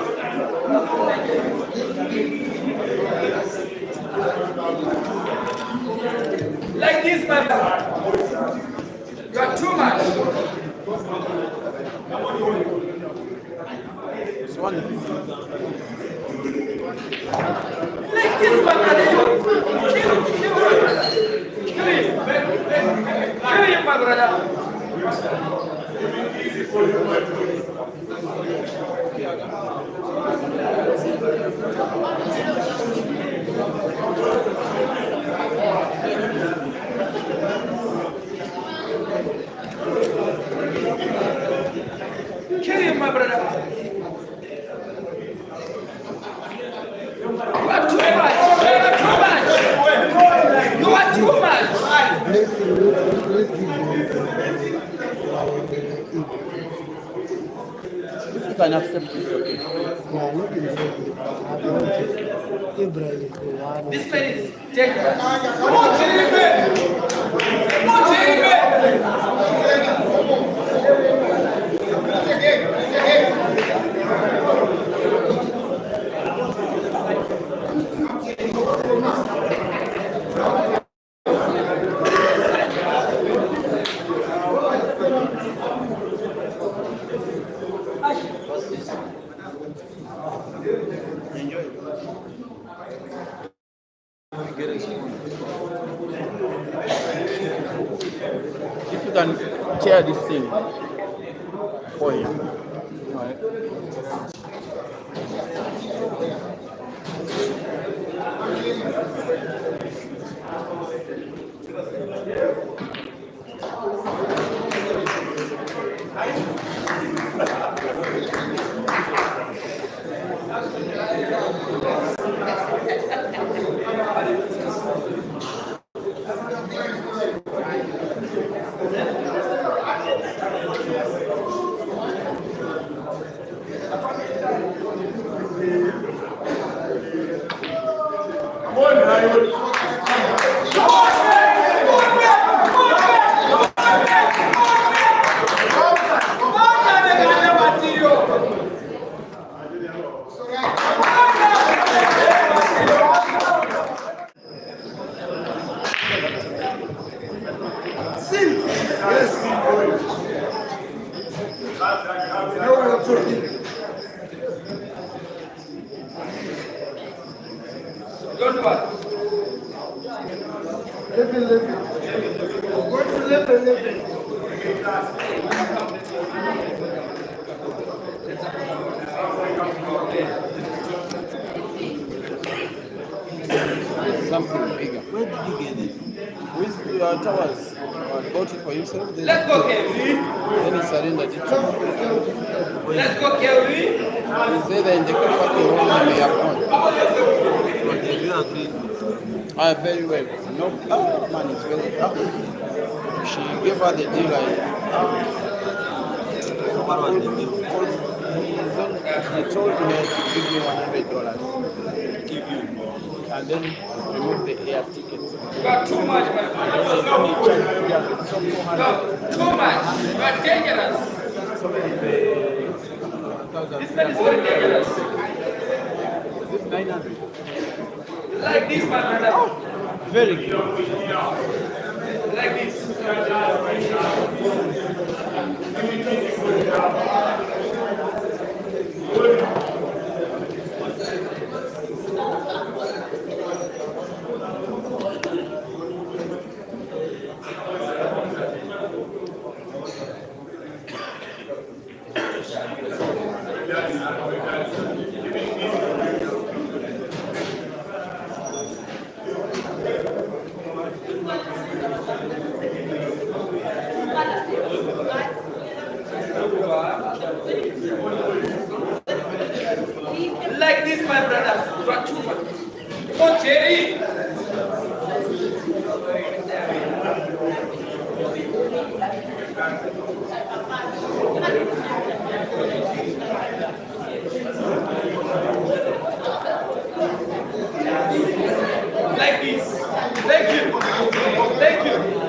Like this, my brother. You are too much. Like this, my brother. Kill my brother. Kill him, my brother. Kill him, my brother. You are too much. You are too much. If you can accept it, This man is dangerous. Come on, Jeremy. Come on, Jeremy. if you can tear this thing for him. Something bigger. Where did you get it? With your towers. Bought it for himself. Let's go, Kelvin. Then he surrendered it. Let's go, Kelvin. say that in the company home may have But did you agree? very well. No, man, it's very tough. She gave her the deal like, What was the deal? he told her to give me $100 Give you. and then remove the air ticket. You got too much, my friend. Too much. You are dangerous. This man is very dangerous. 900. Like this, my brother. Very good. Like this. Like this, my brother. You are too much. Oh, Jerry. Like this. Thank you. Thank you.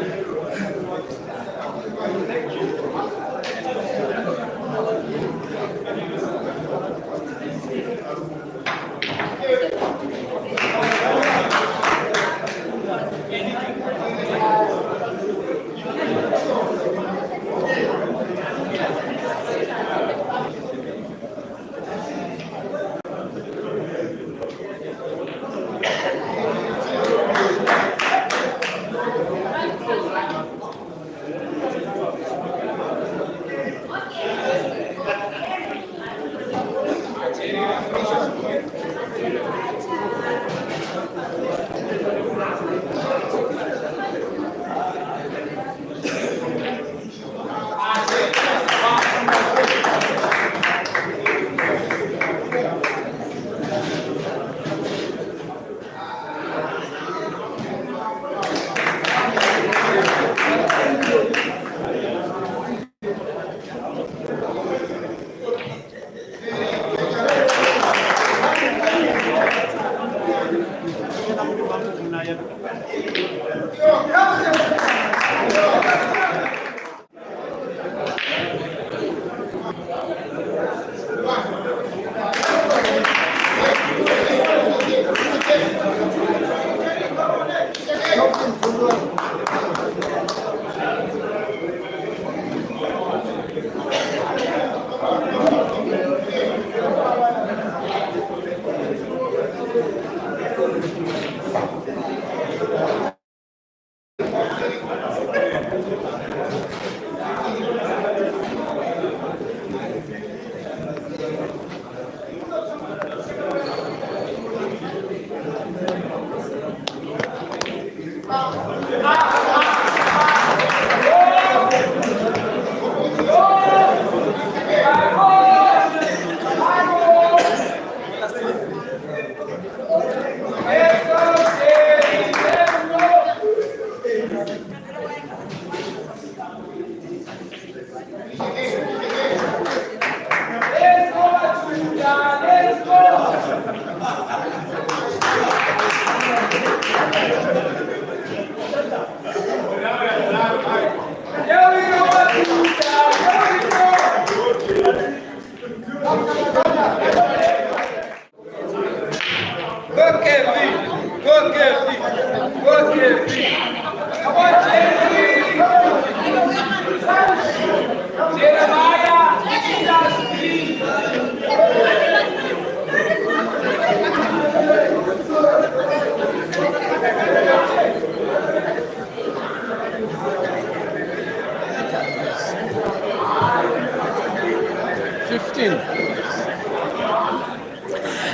Jeremiah Green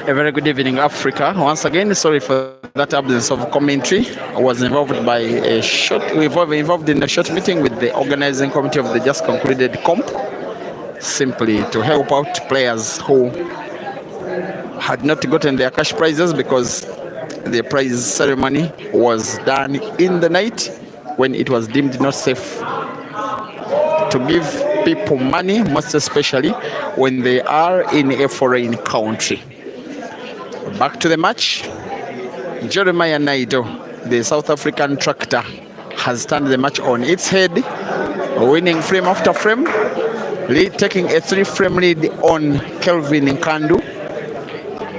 A very good evening, Africa. Once again, sorry for that absence of commentary. I was involved by involved in a short meeting with the organizing committee of the just concluded comp, simply to help out players who had not gotten their cash prizes because the prize ceremony was done in the night when it was deemed not safe to give people money, most especially when they are in a foreign country. Back to the match. Jeremiah Naidoo, the South African tractor, has turned the match on its head, winning frame after frame, taking a 3-frame lead on Kelvin Nkandu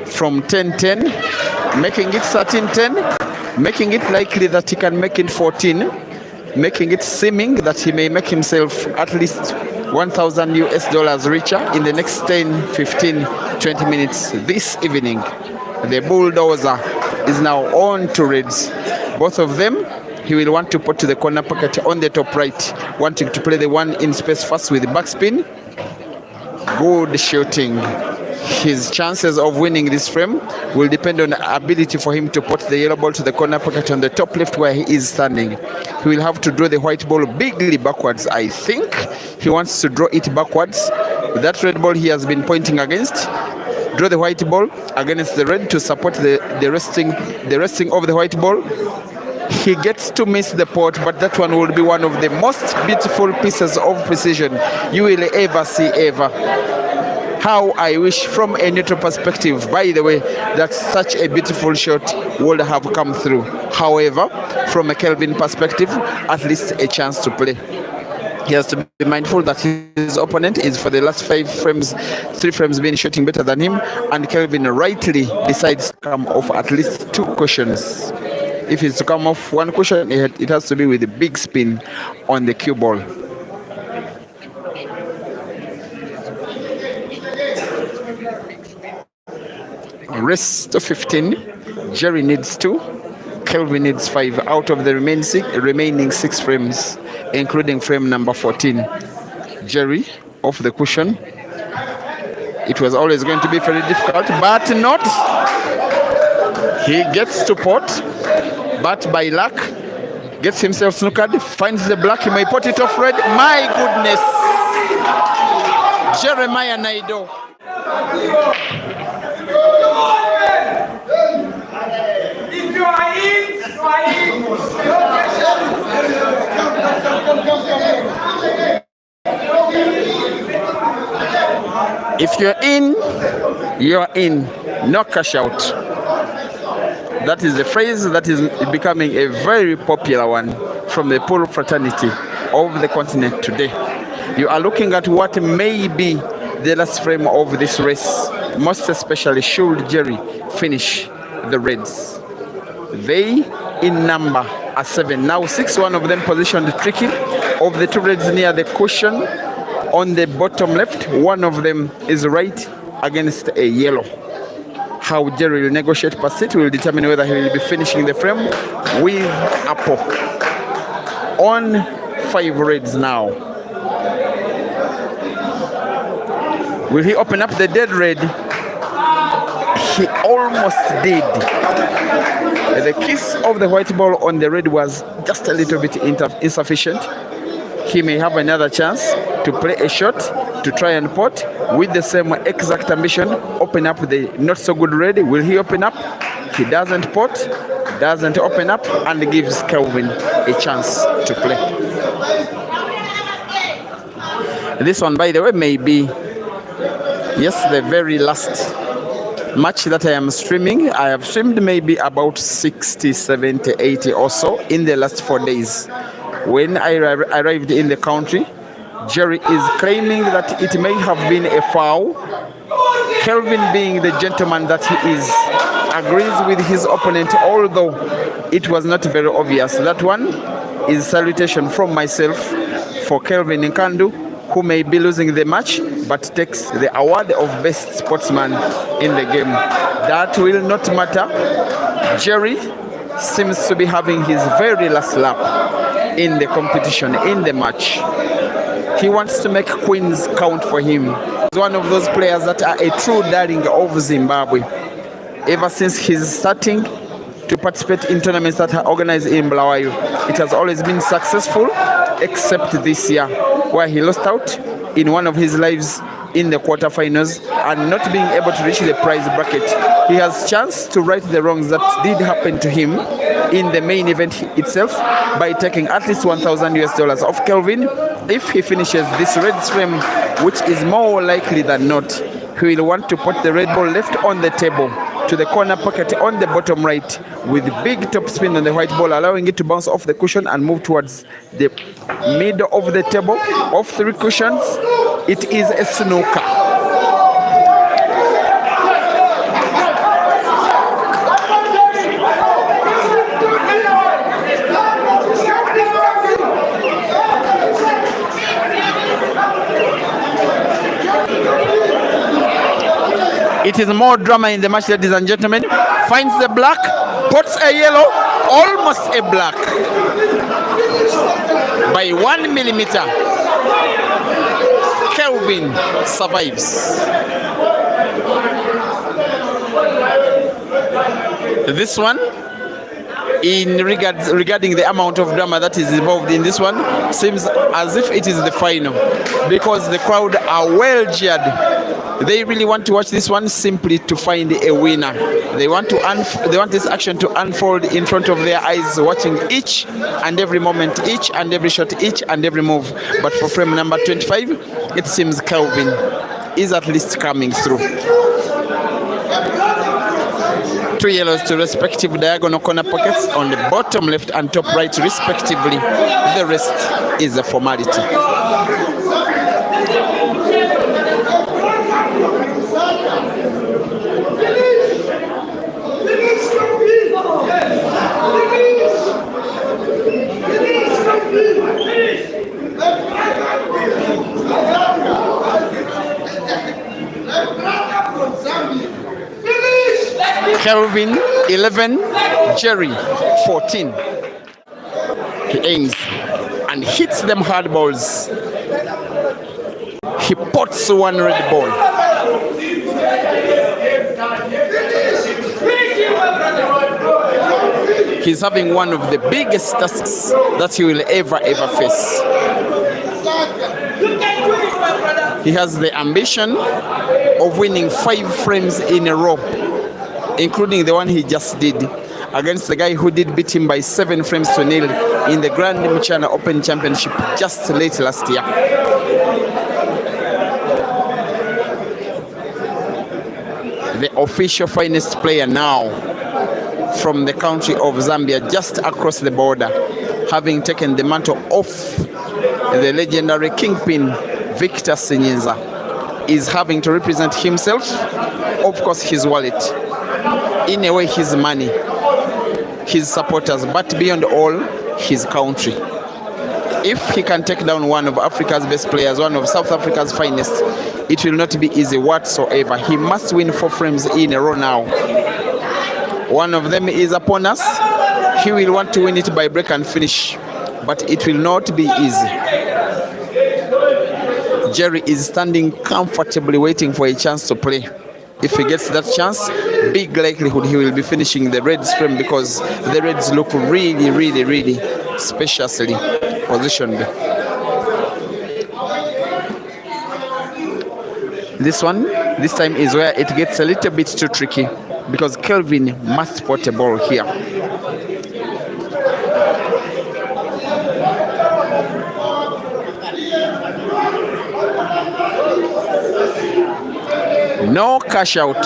from 10-10, making it 13-10, making it likely that he can make it 14, making it seeming that he may make himself at least $1,000 richer in the next 10, 15, 20 minutes this evening. The bulldozer is now on to reds. Both of them, he will want to put to the corner pocket on the top right, wanting to play the one in space first with backspin. Good shooting. His chances of winning this frame will depend on the ability for him to put the yellow ball to the corner pocket on the top left where he is standing. He will have to draw the white ball bigly backwards. I think he wants to draw it backwards. That red ball he has been pointing against. Draw the white ball against the red to support the resting of the white ball. He gets to miss the pot, but that one will be one of the most beautiful pieces of precision you will ever see ever. How I wish from a neutral perspective, by the way, that such a beautiful shot would have come through. However, from a Kelvin perspective, at least a chance to play. He has to be mindful that his opponent is for the last 5 frames, 3 frames been shooting better than him, and Kelvin rightly decides to come off at least 2 cushions. If it's to come off 1 cushion, it has to be with a big spin on the cue ball. Rest of 15. Jerry needs 2. Kelvin needs 5 out of the remaining 6 frames, including frame number 14. Jerry off the cushion. It was always going to be very difficult, but not. He gets to pot, but by luck, gets himself snookered, finds the black, he may pot it off red. My goodness! Jeremiah Naidoo. If you are in, you are in. If you're in, you're in. No cash out. That is a phrase that is becoming a very popular one from the pool fraternity of the continent today. You are looking at what may be the last frame of this race, most especially should Jerry finish the reds. They in number are 7. Now 6, one of them positioned tricky. Of the 2 reds near the cushion on the bottom left, one of them is right against a yellow. How Jerry will negotiate past it will determine whether he will be finishing the frame with a poke. On 5 reds now. Will he open up the dead red? He almost did. The kiss of the white ball on the red was just a little bit insufficient. He may have another chance to play a shot to try and pot with the same exact ambition. Open up the not so good red. Will he open up? He doesn't pot, doesn't open up, and gives Kelvin a chance to play. This one, by the way, may be, yes, the very last match that I am streaming. I have streamed maybe about 60, 70, 80 or so in the last 4 days. When I arrived in the country, Jerry is claiming that it may have been a foul. Kelvin, being the gentleman that he is, agrees with his opponent, although it was not very obvious. That one is salutation from myself for Kelvin Nkandu, who may be losing the match but takes the award of best sportsman in the game. That will not matter. Jerry seems to be having his very last lap in the competition, in the match. He wants to make queens count for him. He's one of those players that are a true darling of Zimbabwe. Ever since he's starting to participate in tournaments that are organized in Bulawayo, it has always been successful, except this year, where he lost out in one of his lives in the quarterfinals and not being able to reach the prize bracket. He has chance to right the wrongs that did happen to him in the main event itself by taking at least $1,000 off Kelvin. If he finishes this red frame, which is more likely than not, he will want to put the red ball left on the table to the corner pocket on the bottom right with big top spin on the white ball, allowing it to bounce off the cushion and move towards the middle of the table. Off 3 cushions, it is a snooker. It is more drama in the match, ladies and gentlemen. Finds the black, puts a yellow, almost a black. By 1 millimeter, Kelvin survives. This one, regarding the amount of drama that is involved in this one, seems as if it is the final, because the crowd are well cheered. They really want to watch this one simply to find a winner. They want this action to unfold in front of their eyes, watching each and every moment, each and every shot, each and every move. But for frame number 25, it seems Kelvin is at least coming through. 2 yellows to respective diagonal corner pockets on the bottom left and top right respectively. The rest is a formality. Kelvin 11, Jerry 14. He aims and hits them hard balls. He pots 1 red ball. He's having one of the biggest tasks that he will ever face. He has the ambition of winning 5 frames in a row, including the one he just did against the guy who did beat him by 7 frames to nil in the Grand Mchana Open Championship just late last year. The official finest player now from the country of Zambia, just across the border, having taken the mantle off the legendary kingpin Victor Sinyenza, is having to represent himself, of course his wallet, in a way his money, his supporters, but beyond all, his country. If he can take down one of Africa's best players, one of South Africa's finest, it will not be easy whatsoever. He must win 4 frames in a row now. One of them is upon us. He will want to win it by break and finish, but it will not be easy. Jerry is standing comfortably waiting for a chance to play. If he gets that chance, big likelihood he will be finishing the Reds frame, because the Reds look really spaciously positioned. This time is where it gets a little bit too tricky, because Kelvin must pot a ball here. No cash out.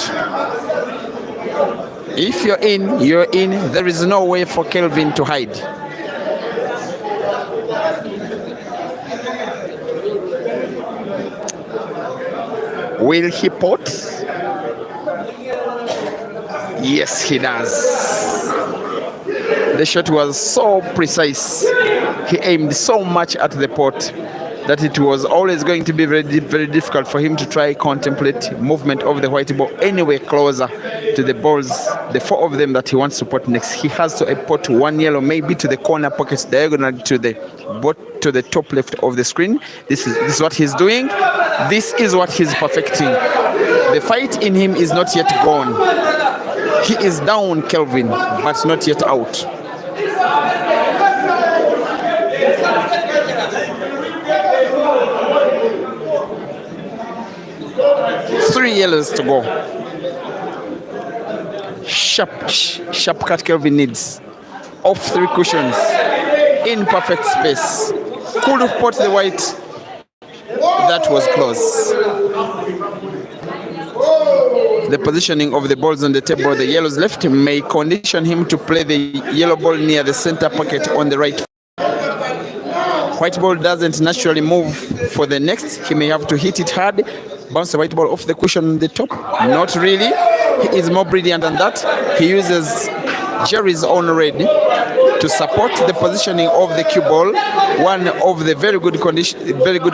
If you're in, you're in. There is no way for Kelvin to hide. Will he pot? Yes, he does. The shot was so precise. He aimed so much at the pot that it was always going to be very difficult for him to try contemplate movement of the white ball anywhere closer to the balls, the 4 of them that he wants to pot next. He has to pot 1 yellow, maybe to the corner pocket, diagonal to the top left of the screen. This is what he's doing. This is what he's perfecting. The fight in him is not yet gone. He is down, Kelvin, but not yet out. yellows to go. Sharp cut Kelvin needs. Off 3 cushions. In perfect space. Could have put the white. That was close. The positioning of the balls on the table, the yellows left, may condition him to play the yellow ball near the center pocket on the right. White ball doesn't naturally move for the next. He may have to hit it hard, bounce the white ball off the cushion on the top. Not really. He is more brilliant than that. He uses Jerry's own red to support the positioning of the cue ball. One of the very good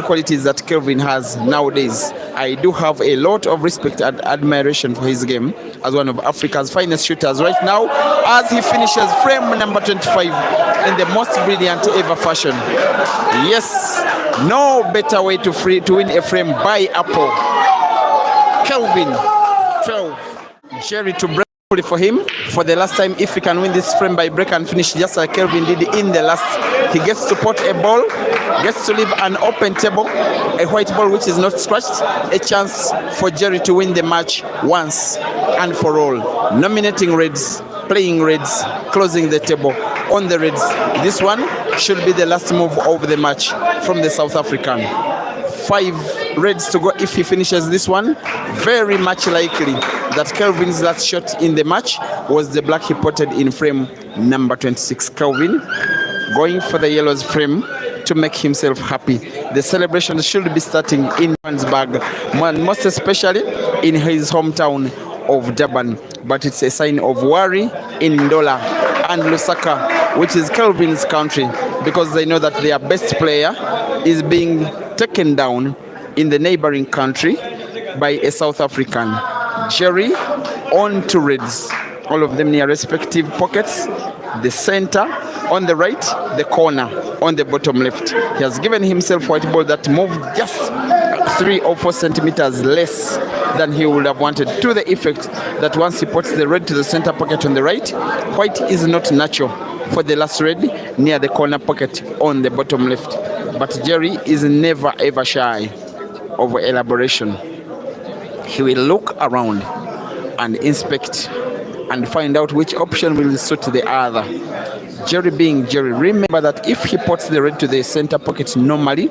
qualities that Kelvin has nowadays. I do have a lot of respect and admiration for his game as one of Africa's finest shooters right now, as he finishes frame number 25 in the most brilliant ever fashion. Yes, no better way to win a frame by Apple. Kelvin 12. Jerry to break for him for the last time. If he can win this frame by break and finish just like Kelvin did in the last, he gets to pot a ball, gets to leave an open table, a white ball which is not scratched, a chance for Jerry to win the match once and for all. Nominating reds, playing reds, closing the table on the reds. This one should be the last move of the match from the South African. 5 reds to go if he finishes this one. Very much likely that Kelvin's last shot in the match was the black he potted in frame number 26. Kelvin going for the yellows frame to make himself happy. The celebration should be starting in Johannesburg, most especially in his hometown of Durban, but it's a sign of worry in Ndola and Lusaka, which is Kelvin's country, because they know that their best player is being taken down in the neighboring country by a South African. Jerry on to reds, all of them near respective pockets, the center on the right, the corner on the bottom left. He has given himself white ball that moved just 3 or 4 centimeters less than he would have wanted, to the effect that once he puts the red to the center pocket on the right, white is not natural for the last red near the corner pocket on the bottom left. But Jerry is never ever shy of elaboration. He will look around and inspect and find out which option will suit the other. Jerry being Jerry, remember that if he puts the red to the center pocket normally,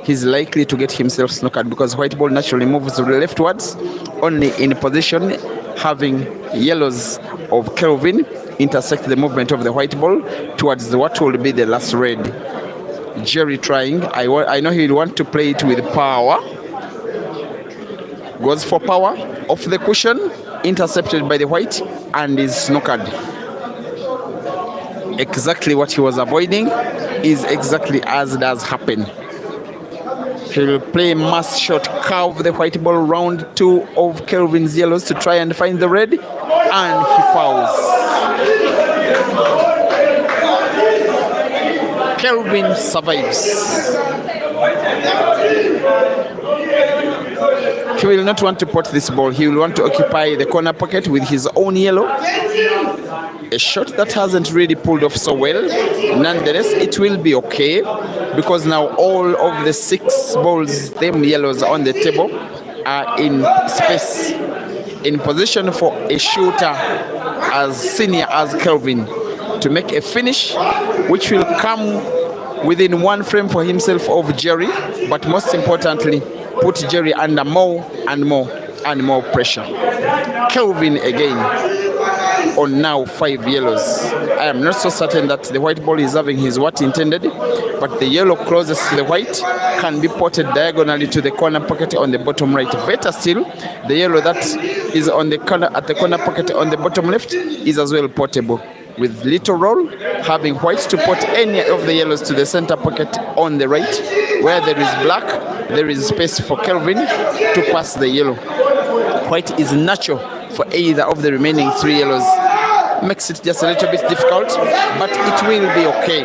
he's likely to get himself snookered, because white ball naturally moves leftwards, only in position having yellows of Kelvin intersect the movement of the white ball towards what will be the last red. Jerry trying. I know he'll want to play it with power. Goes for power off the cushion, intercepted by the white, and is snookered. Exactly what he was avoiding is exactly as does happen. He'll play mass shot, curve the white ball round 2 of Kelvin's yellows to try and find the red, and he fouls. Kelvin survives. He will not want to pot this ball. He will want to occupy the corner pocket with his own yellow. A shot that hasn't really pulled off so well. Nonetheless, it will be okay, because now all of the 6 balls, them yellows on the table, are in space, in position for a shooter as senior as Kelvin to make a finish, which will come within 1 frame for himself of Jerry, but most importantly, put Jerry under more and more and more pressure. Kelvin again on now 5 yellows. I am not so certain that the white ball is having his what intended, but the yellow closest to the white can be potted diagonally to the corner pocket on the bottom right. Better still, the yellow that is on the corner at the corner pocket on the bottom left is as well potable, with little roll, having white to pot any of the yellows to the center pocket on the right. Where there is black, there is space for Kelvin to pass the yellow. White is natural for either of the remaining 3 yellows. Makes it just a little bit difficult, but it will be okay.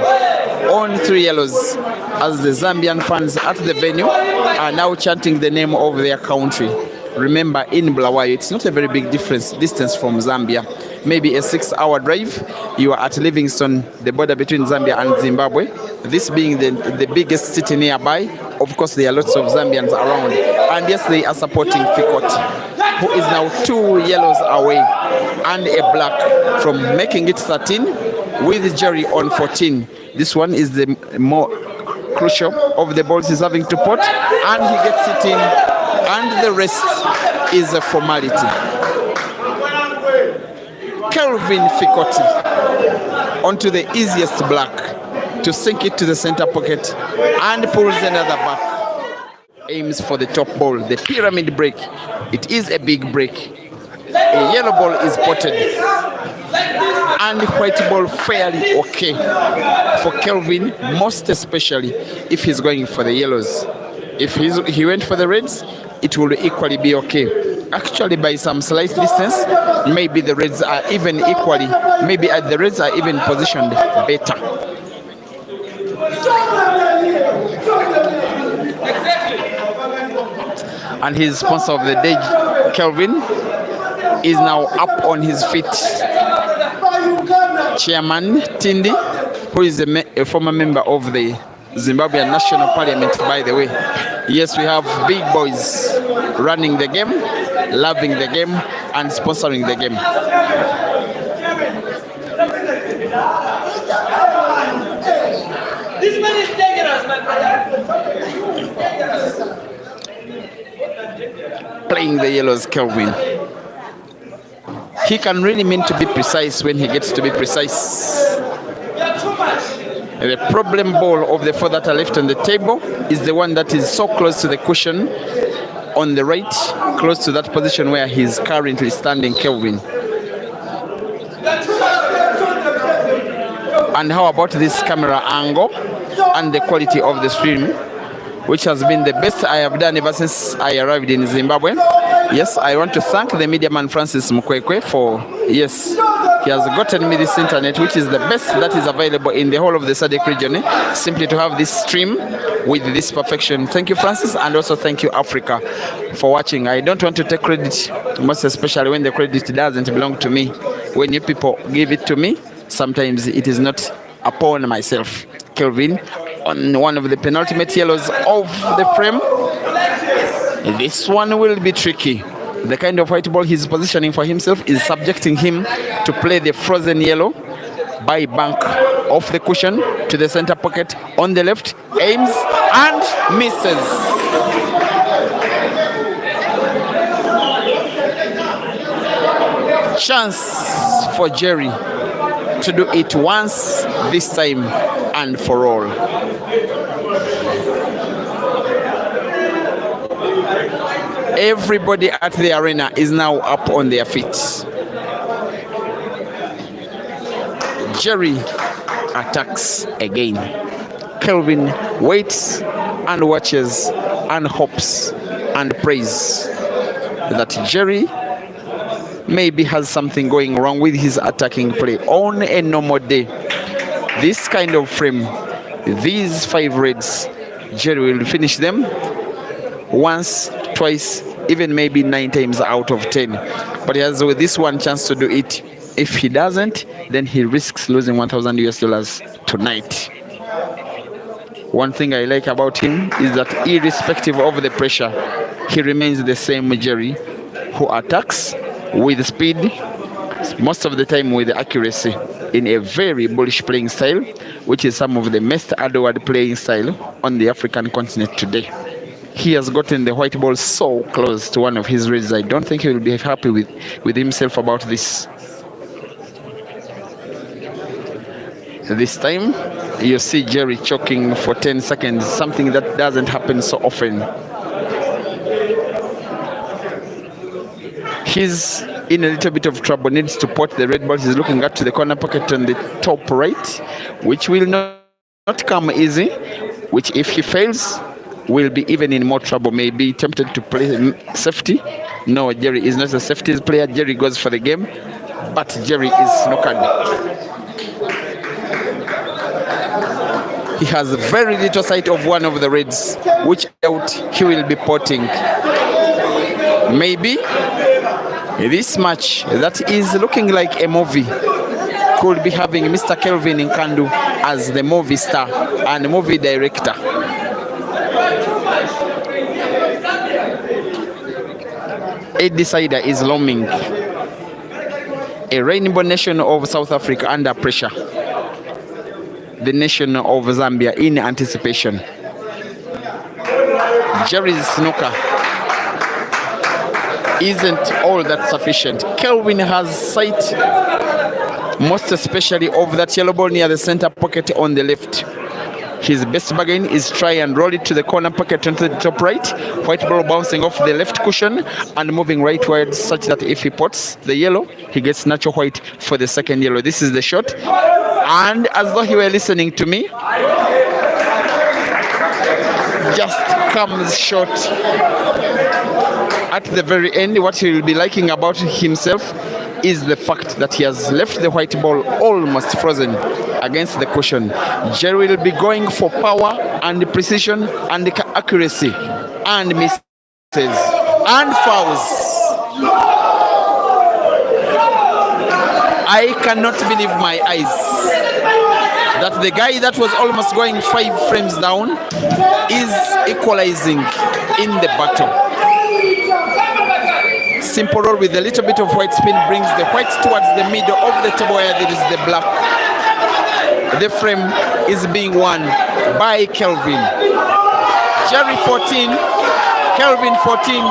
On 3 yellows, as the Zambian fans at the venue are now chanting the name of their country. Remember, in Bulawayo, it's not a very big distance from Zambia. Maybe a 6-hour drive. You are at Livingstone, the border between Zambia and Zimbabwe. This being the biggest city nearby. Of course, there are lots of Zambians around. And yes, they are supporting Fikoti. who is now 2 yellows away and a black from making it 13 with Jerry on 14. This one is the more crucial of the balls he's having to pot, and he gets it in, and the rest is a formality. Kelvin Fikoti onto the easiest black to sink it to the center pocket and pulls another back. Aims for the top ball, the pyramid break. It is a big break. A yellow ball is potted and white ball fairly okay for Kelvin, most especially if he's going for the yellows. If he went for the reds, it will equally be okay. Actually, by some slight distance, maybe the reds are even equally, maybe the reds are even positioned better. And his sponsor of the day, Kelvin, is now up on his feet. Chairman Tindi, who is a former member of the Zimbabwean National Parliament, by the way. Yes, we have big boys running the game, loving the game, and sponsoring the game. This man is dangerous, man. Playing the yellows, Kelvin. He can really mean to be precise when he gets to be precise. The problem ball of the four that are left on the table is the one that is so close to the cushion on the right, close to that position where he's currently standing, Kelvin. And how about this camera angle and the quality of the stream, which has been the best I have done ever since I arrived in Zimbabwe. Yes, I want to thank the media man Francis Mukwekwe for, yes, he has gotten me this internet, which is the best that is available in the whole of the SADC region, simply to have this stream with this perfection. Thank you, Francis, and also thank you, Africa, for watching. I don't want to take credit, most especially when the credit doesn't belong to me. When you people give it to me, sometimes it is not upon myself. Kelvin on one of the penultimate yellows of the frame. This one will be tricky. The kind of white ball he's positioning for himself is subjecting him to play the frozen yellow by bank off the cushion to the center pocket on the left, aims and misses. Chance for Jerry to do it once, this time and for all. Everybody at the arena is now up on their feet. Jerry attacks again. Kelvin waits and watches and hopes and prays that Jerry maybe has something going wrong with his attacking play. On a normal day, this kind of frame, these 5 reds, Jerry will finish them once, twice, even maybe 9 times out of 10. But he has with this one chance to do it. If he doesn't, then he risks losing $1,000 tonight. One thing I like about him is that irrespective of the pressure, he remains the same Jerry, who attacks with speed, most of the time with accuracy, in a very bullish playing style, which is some of the most adored playing style on the African continent today. He has gotten the white ball so close to one of his reds. I don't think he will be happy with himself about this. This time, you see Jerry choking for 10 seconds, something that doesn't happen so often. He's in a little bit of trouble, needs to pot the red ball. He's looking up to the corner pocket on the top right, which will not come easy, which if he fails, will be even in more trouble. Maybe tempted to play safety. No, Jerry is not a safety player. Jerry goes for the game, but Jerry is snookered. He has very little sight of one of the reds, which out he will be potting. Maybe this match that is looking like a movie could be having Mr. Kelvin Nkandu as the movie star and movie director. A decider is looming. A rainbow nation of South Africa under pressure. The nation of Zambia in anticipation. Jerry's snooker isn't all that sufficient. Kelvin has sight, most especially of that yellow ball near the center pocket on the left. His best bargain is try and roll it to the corner pocket onto the top right. White ball bouncing off the left cushion and moving rightwards such that if he pots the yellow, he gets natural white for the second yellow. This is the shot. And as though he were listening to me, just comes short at the very end. What he will be liking about himself is the fact that he has left the white ball almost frozen against the cushion. Jerry will be going for power and precision and accuracy and misses and fouls. I cannot believe my eyes that the guy that was almost going 5 frames down is equalizing in the battle. Simple roll with a little bit of white spin brings the white towards the middle of the table where there is the black. The frame is being won by Kelvin. Jerry 14, Kelvin 14.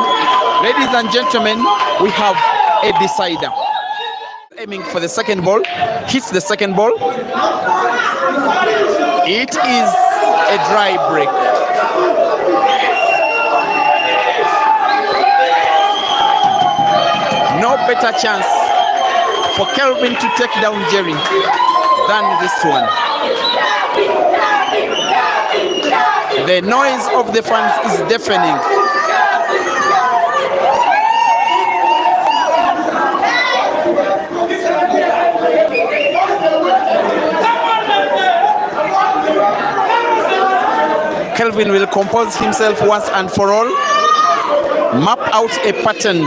Ladies and gentlemen, we have a decider. Aiming for the second ball, hits the second ball. It is a dry break. No better chance for Kelvin to take down Jerry than this one. The noise of the fans is deafening. Kelvin will compose himself once and for all, map out a pattern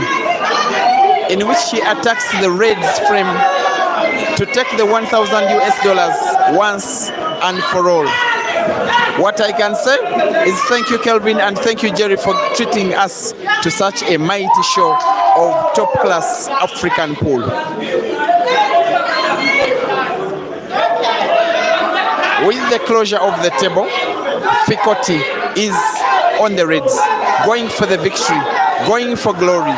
in which he attacks the red's frame to take the $1,000 once and for all. What I can say is thank you, Kelvin, and thank you, Jerry, for treating us to such a mighty show of top-class African pool. With the closure of the table, Fikoti is on the reds, going for the victory, going for glory,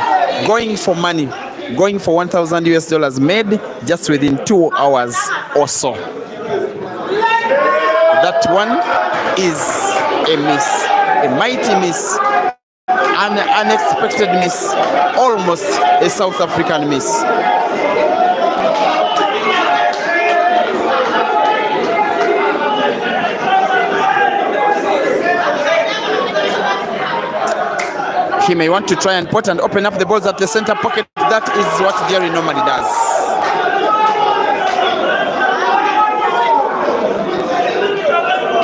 going for money, going for $1,000 made just within 2 hours or so. That one is a miss, a mighty miss, an unexpected miss, almost a South African miss. He may want to try and pot and open up the balls at the center pocket. That is what Jerry normally does.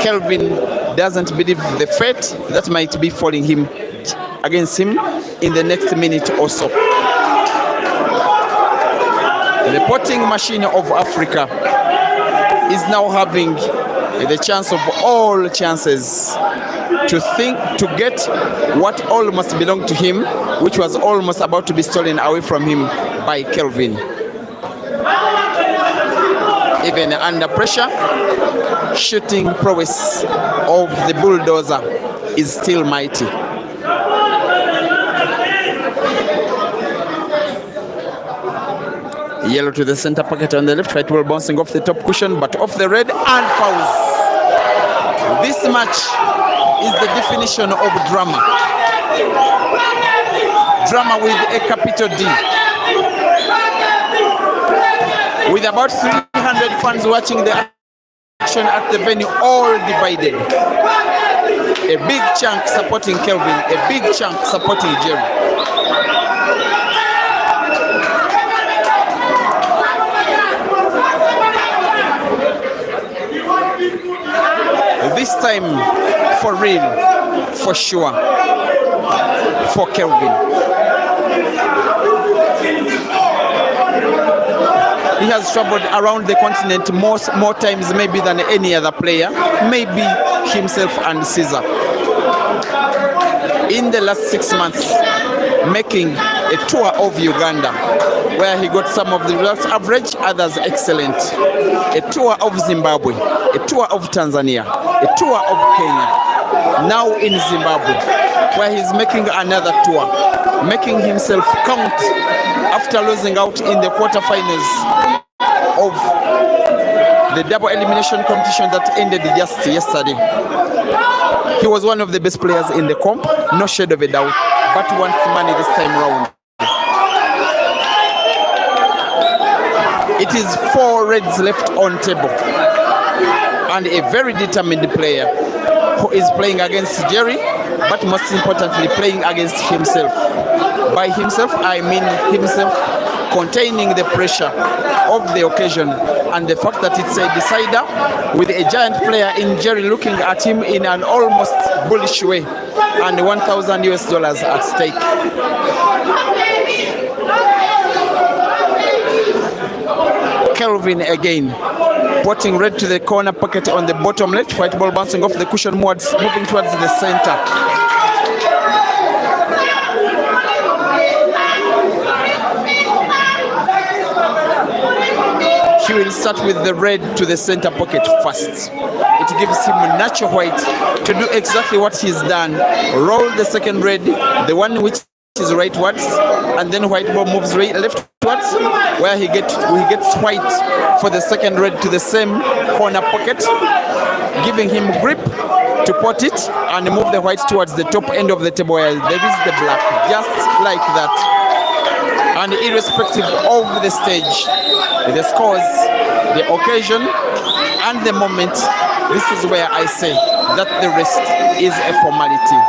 Kelvin doesn't believe the fate that might be falling him against him in the next minute or so. The potting machine of Africa is now having the chance of all chances to get what all must belong to him, which was almost about to be stolen away from him by Kelvin. Even under pressure, shooting prowess of the bulldozer is still mighty. Yellow to the center pocket on the left, right ball bouncing off the top cushion, but off the red and fouls. This match is the definition of drama. Drama with a capital D. With about 300 fans watching the action at the venue, all divided. A big chunk supporting Kelvin, a big chunk supporting Jerry. This time, for real, for sure, for Kelvin. He has traveled around the continent more times maybe than any other player, maybe himself and Caesar. In the last 6 months, making a tour of Uganda, where he got some of the results average, others excellent. A tour of Zimbabwe, a tour of Tanzania, a tour of Kenya. Now in Zimbabwe, where he's making another tour, making himself count after losing out in the quarterfinals of the double elimination competition that ended just yesterday. He was one of the best players in the comp, no shade of a doubt, but wants money this time round. It is 4 reds left on table, and a very determined player who is playing against Jerry, but most importantly playing against himself. By himself, I mean himself containing the pressure of the occasion and the fact that it's a decider with a giant player in Jerry looking at him in an almost bullish way, and $1,000 at stake. Kelvin again, potting red to the corner pocket on the bottom left, white ball bouncing off the cushion, moving towards the center. He will start with the red to the center pocket first. It gives him natural white to do exactly what he's done. Roll the second red, the one which is rightwards, and then white ball moves leftwards, where he gets white for the second red to the same corner pocket, giving him grip to pot it and move the white towards the top end of the table where there is the black, just like that. And irrespective of the stage, the scores, the occasion, and the moment, this is where I say that the rest is a formality.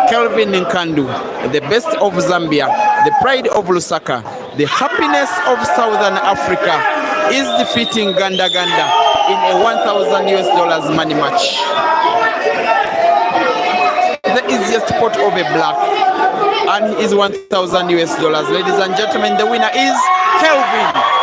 Kelvin Nkandu, the best of Zambia, the pride of Lusaka, the happiness of Southern Africa, is defeating Ganda Ganda in a $1,000 money match. The easiest pot of a black, and he is $1,000. Ladies and gentlemen, the winner is Kelvin